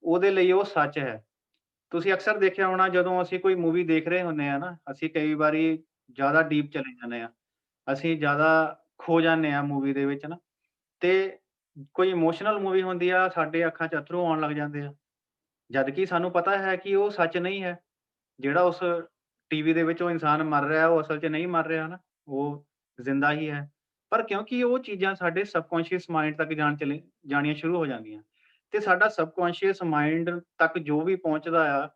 ਉਹਦੇ ਲਈ ਉਹ ਸੱਚ ਹੈ। ਤੁਸੀਂ ਅਕਸਰ ਦੇਖਿਆ ਹੋਣਾ ਜਦੋਂ ਅਸੀਂ ਕੋਈ ਮੂਵੀ ਦੇਖ ਰਹੇ ਹੁੰਦੇ ਆ ਨਾ, ਅਸੀਂ ਕਈ ਵਾਰੀ ਜ਼ਿਆਦਾ ਡੀਪ ਚਲੇ ਜਾਂਦੇ ਆ। ਅਸੀਂ ਜ਼ਿਆਦਾ ਖੋ ਜਾਂਦੇ ਆ ਮੂਵੀ ਦੇ ਵਿੱਚ ਨਾ, ਤੇ ਕੋਈ ਇਮੋਸ਼ਨਲ ਮੂਵੀ ਹੁੰਦੀ ਆ, ਸਾਡੇ ਅੱਖਾਂ 'ਚ ਅੱਥਰੂ ਆਉਣ ਲੱਗ ਜਾਂਦੇ ਆ। ਜਦ ਕਿ ਸਾਨੂੰ ਪਤਾ ਹੈ ਕਿ ਉਹ ਸੱਚ ਨਹੀਂ ਹੈ। ਜਿਹੜਾ ਉਸ ਟੀਵੀ ਦੇ ਵਿੱਚ ਉਹ ਇਨਸਾਨ ਮਰ ਰਿਹਾ, ਉਹ ਅਸਲ 'ਚ ਨਹੀਂ ਮਰ ਰਿਹਾ ਨਾ, ਉਹ ਜ਼ਿੰਦਾ ਹੀ ਹੈ। ਪਰ ਕਿਉਂਕਿ ਉਹ ਚੀਜ਼ਾਂ ਸਾਡੇ ਸਬਕੌਨਸ਼ੀਅਸ ਮਾਈਂਡ ਤੱਕ ਜਾਣੀਆਂ ਸ਼ੁਰੂ ਹੋ ਜਾਂਦੀਆਂ ਤੇ ਸਾਡਾ ਸਬਕੌਨਸ਼ੀਅਸ ਮਾਈਂਡ ਤੱਕ ਜੋ ਵੀ ਪਹੁੰਚਦਾ ਆ,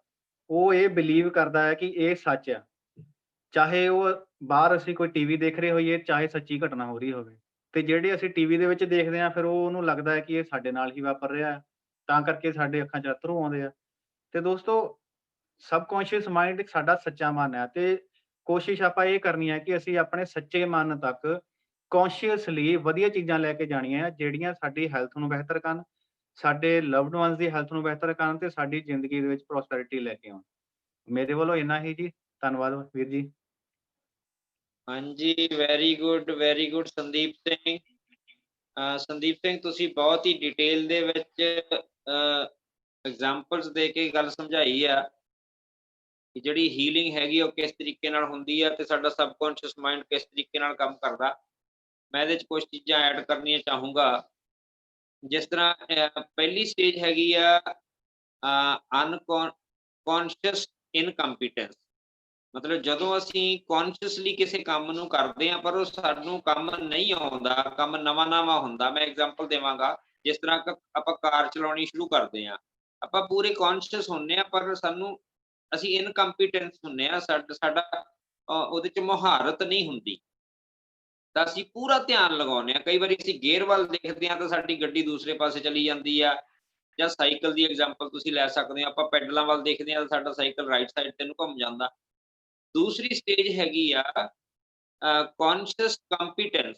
ਉਹ ਇਹ ਬਿਲੀਵ ਕਰਦਾ ਹੈ ਕਿ ਇਹ ਸੱਚ ਆ। ਚਾਹੇ ਉਹ ਬਾਹਰ ਅਸੀਂ ਕੋਈ ਟੀਵੀ ਦੇਖ ਰਹੇ ਹੋਈਏ, ਚਾਹੇ ਸੱਚੀ ਘਟਨਾ ਹੋ ਰਹੀ ਹੋਵੇ। ਤੇ ਜਿਹੜੇ ਅਸੀਂ ਟੀਵੀ ਦੇ ਵਿੱਚ ਦੇਖਦੇ ਹਾਂ, ਫਿਰ ਉਹ ਉਹਨੂੰ ਲੱਗਦਾ ਹੈ ਕਿ ਇਹ ਸਾਡੇ ਨਾਲ ਹੀ ਵਾਪਰ ਰਿਹਾ ਹੈ। ਤਾਂ ਕਰਕੇ ਸਾਡੇ ਅੱਖਾਂ 'ਚ ਅੱਥਰੂ ਆਉਂਦੇ ਆ। ਤੇ ਦੋਸਤੋ, ਸਬਕੌਨਸ਼ੀਅਸ ਮਾਈਂਡ ਇੱਕ ਸਾਡਾ ਸੱਚਾ ਮਨ ਹੈ ਤੇ ਕੋਸ਼ਿਸ਼ ਆਪਾਂ ਇਹ ਕਰਨੀ ਹੈ ਕਿ ਅਸੀਂ ਆਪਣੇ ਸੱਚੇ ਮਨ ਤੱਕ ਕੌਨਸ਼ੀਅਸਲੀ ਵਧੀਆ ਚੀਜ਼ਾਂ ਲੈ ਕੇ ਜਾਣੀਆਂ ਹੈ, ਜਿਹੜੀਆਂ ਸਾਡੀ ਹੈਲਥ ਨੂੰ ਬਿਹਤਰ ਕਰਨ, ਸਾਡੇ ਲਵਡ ਵਨਸ ਦੀ ਹੈਲਥ ਨੂੰ ਬਿਹਤਰ ਕਰਨ ਤੇ ਸਾਡੀ ਜ਼ਿੰਦਗੀ ਦੇ ਵਿੱਚ ਪ੍ਰੋਸਪੈਰਿਟੀ ਲੈ ਕੇ ਆਉਣ। ਮੇਰੇ ਵੱਲੋਂ ਇੰਨਾ ਹੀ ਜੀ। ਧੰਨਵਾਦ ਵੀਰ ਜੀ। ਹਾਂਜੀ, ਵੈਰੀ ਗੁੱਡ ਸੰਦੀਪ ਸਿੰਘ। ਸੰਦੀਪ ਸਿੰਘ, ਤੁਸੀਂ ਬਹੁਤ ਹੀ ਡਿਟੇਲ ਦੇ ਵਿੱਚ ਐਗਜ਼ਾਮਪਲਸ ਦੇ ਕੇ ਗੱਲ ਸਮਝਾਈ ਆ ਕਿ ਜਿਹੜੀ ਹੀਲਿੰਗ ਹੈਗੀ ਉਹ ਕਿਸ ਤਰੀਕੇ ਨਾਲ ਹੁੰਦੀ ਆ ਤੇ ਸਾਡਾ ਸਬਕੌਨਸ਼ੀਅਸ ਮਾਈਂਡ ਕਿਸ ਤਰੀਕੇ ਨਾਲ ਕੰਮ ਕਰਦਾ। ਮੈਂ ਇਹਦੇ 'ਚ ਕੁਛ ਚੀਜ਼ਾਂ ਐਡ ਕਰਨੀਆਂ ਚਾਹੂੰਗਾ। ਜਿਸ ਤਰ੍ਹਾਂ ਪਹਿਲੀ ਸਟੇਜ ਹੈਗੀ ਆ ਕੌਨਸ਼ੀਅਸ ਇਨਕੰਪੀਟੈਂਸ। ਮਤਲਬ ਜਦੋਂ ਅਸੀਂ ਕੌਨਸ਼ੀਅਸਲੀ ਕਿਸੇ ਕੰਮ ਨੂੰ ਕਰਦੇ ਹਾਂ ਪਰ ਉਹ ਸਾਨੂੰ ਕੰਮ ਨਹੀਂ ਆਉਂਦਾ, ਕੰਮ ਨਵਾਂ-ਨਵਾਂ ਹੁੰਦਾ। ਮੈਂ ਐਗਜ਼ਾਮਪਲ ਦੇਵਾਂਗਾ, ਜਿਸ ਤਰ੍ਹਾਂ ਆਪਾਂ ਕਾਰ ਚਲਾਉਣੀ ਸ਼ੁਰੂ ਕਰਦੇ ਹਾਂ, ਆਪਾਂ ਪੂਰੇ ਕੌਨਸ਼ੀਅਸ ਹੁੰਦੇ ਹਾਂ ਪਰ ਅਸੀਂ ਇਨਕੰਪੀਟੈਂਸ ਹੁੰਦੇ ਹਾਂ, ਸਾਡਾ ਉਹਦੇ 'ਚ ਮੁਹਾਰਤ ਨਹੀਂ ਹੁੰਦੀ। ਤਾਂ ਅਸੀਂ ਪੂਰਾ ਧਿਆਨ ਲਗਾਉਂਦੇ ਹਾਂ। ਕਈ ਵਾਰੀ ਅਸੀਂ ਗੇਅਰ ਵੱਲ ਦੇਖਦੇ ਹਾਂ ਤਾਂ ਸਾਡੀ ਗੱਡੀ ਦੂਸਰੇ ਪਾਸੇ ਚਲੀ ਜਾਂਦੀ ਆ, ਜਾਂ ਸਾਈਕਲ ਦੀ ਐਗਜ਼ਾਮਪਲ ਤੁਸੀਂ ਲੈ ਸਕਦੇ ਹੋ। ਆਪਾਂ ਪੈਡਲਾਂ ਵੱਲ ਦੇਖਦੇ ਹਾਂ ਤਾਂ ਸਾਡਾ ਸਾਈਕਲ ਰਾਈਟ ਸਾਈਡ ਤੇ ਨੂੰ ਘੁੰਮ ਜਾਂਦਾ। ਦੂਸਰੀ ਸਟੇਜ ਹੈਗੀ ਆ ਕੌਨਸ਼ੀਅਸ ਕੰਪੀਟੈਂਸ।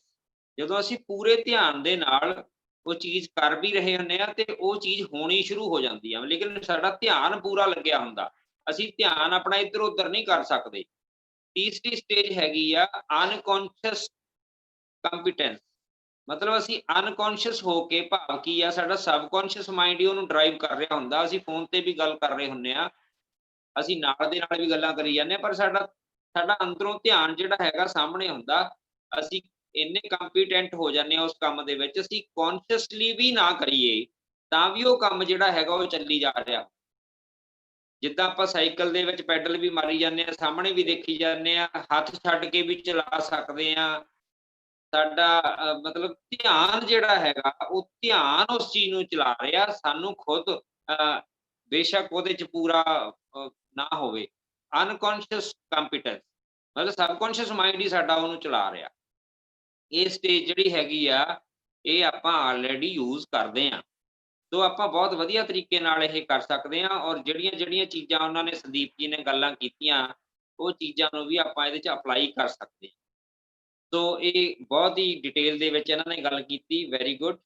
ਜਦੋਂ ਅਸੀਂ ਪੂਰੇ ਧਿਆਨ ਦੇ ਨਾਲ ਉਹ ਚੀਜ਼ ਕਰ ਵੀ ਰਹੇ ਹੁੰਦੇ ਆ ਤੇ ਉਹ ਚੀਜ਼ ਹੋਣੀ ਸ਼ੁਰੂ ਹੋ ਜਾਂਦੀ ਆ, ਲੇਕਿਨ ਸਾਡਾ ਧਿਆਨ ਪੂਰਾ ਲੱਗਿਆ ਹੁੰਦਾ। ਅਸੀਂ ਧਿਆਨ ਆਪਣਾ ਇੱਧਰ ਉੱਧਰ ਨਹੀਂ ਕਰ ਸਕਦੇ। ਤੀਸਰੀ ਸਟੇਜ ਹੈਗੀ ਆ ਅਨਕੌਂਸ਼ੀਅਸ ਕੰਪੀਟੈਂਸ। ਮਤਲਬ ਅਸੀਂ ਅਨਕੌਂਸ਼ੀਅਸ ਹੋ ਕੇ, ਭਾਵ ਕੀ ਆ, ਸਾਡਾ ਸਬਕੌਂਸ਼ੀਅਸ ਮਾਈਂਡ ਹੀ ਉਹਨੂੰ ਡਰਾਈਵ ਕਰ ਰਿਹਾ ਹੁੰਦਾ। ਅਸੀਂ ਫੋਨ ਤੇ ਵੀ ਗੱਲ ਕਰ ਰਹੇ ਹੁੰਦੇ ਆ, ਅਸੀਂ ਨਾਲ ਦੇ ਨਾਲ ਵੀ ਗੱਲਾਂ ਕਰੀ ਜਾਂਦੇ ਹਾਂ, ਪਰ ਸਾਡਾ ਸਾਡਾ ਅੰਦਰੋਂ ਧਿਆਨ ਜਿਹੜਾ ਹੈਗਾ ਸਾਹਮਣੇ ਹੁੰਦਾ। ਅਸੀਂ ਇੰਨੇ ਕੰਪੀਟੈਂਟ ਹੋ ਜਾਂਦੇ ਹਾਂ ਉਸ ਕੰਮ ਦੇ ਵਿੱਚ, ਅਸੀਂ ਕੌਨਸ਼ੀਅਸਲੀ ਵੀ ਨਾ ਕਰੀਏ ਤਾਂ ਵੀ ਉਹ ਕੰਮ ਜਿਹੜਾ ਹੈਗਾ ਉਹ ਚੱਲੀ ਜਾ ਰਿਹਾ। ਜਿੱਦਾਂ ਆਪਾਂ ਸਾਈਕਲ ਦੇ ਵਿੱਚ ਪੈਡਲ ਵੀ ਮਾਰੀ ਜਾਂਦੇ ਹਾਂ, ਸਾਹਮਣੇ ਵੀ ਦੇਖੀ ਜਾਂਦੇ ਹਾਂ, ਹੱਥ ਛੱਡ ਕੇ ਵੀ ਚਲਾ ਸਕਦੇ ਹਾਂ। ਸਾਡਾ ਮਤਲਬ ਧਿਆਨ ਜਿਹੜਾ ਹੈਗਾ, ਉਹ ਧਿਆਨ ਉਸ ਚੀਜ਼ ਨੂੰ ਚਲਾ ਰਿਹਾ। ਸਾਨੂੰ ਖੁਦ ਬੇਸ਼ੱਕ ਉਹਦੇ 'ਚ ਪੂਰਾ ਨਾ ਹੋਵੇ। ਅਨਕੌਂਸ਼ੀਅਸ ਕੰਪੀਟੈਂਸ ਮਤਲਬ ਸਬਕੌਂਸ਼ੀਅਸ ਮਾਈਂਡ ਹੀ ਸਾਡਾ ਉਹਨੂੰ ਚਲਾ ਰਿਹਾ। ਇਹ ਸਟੇਜ ਜਿਹੜੀ ਹੈਗੀ ਆ, ਇਹ ਆਪਾਂ ਆਲਰੇਡੀ ਯੂਜ਼ ਕਰਦੇ ਹਾਂ। ਸੋ ਆਪਾਂ ਬਹੁਤ ਵਧੀਆ ਤਰੀਕੇ ਨਾਲ ਇਹ ਕਰ ਸਕਦੇ ਹਾਂ, ਔਰ ਜਿਹੜੀਆਂ ਚੀਜ਼ਾਂ ਉਹਨਾਂ ਨੇ, ਸੰਦੀਪ ਜੀ ਨੇ ਗੱਲਾਂ ਕੀਤੀਆਂ, ਉਹ ਚੀਜ਼ਾਂ ਨੂੰ ਵੀ ਆਪਾਂ ਇਹਦੇ 'ਚ ਅਪਲਾਈ ਕਰ ਸਕਦੇ ਹਾਂ। ਸੋ ਇਹ ਬਹੁਤ ਹੀ ਡਿਟੇਲ ਦੇ ਵਿੱਚ ਇਹਨਾਂ ਨੇ ਗੱਲ ਕੀਤੀ। Very good.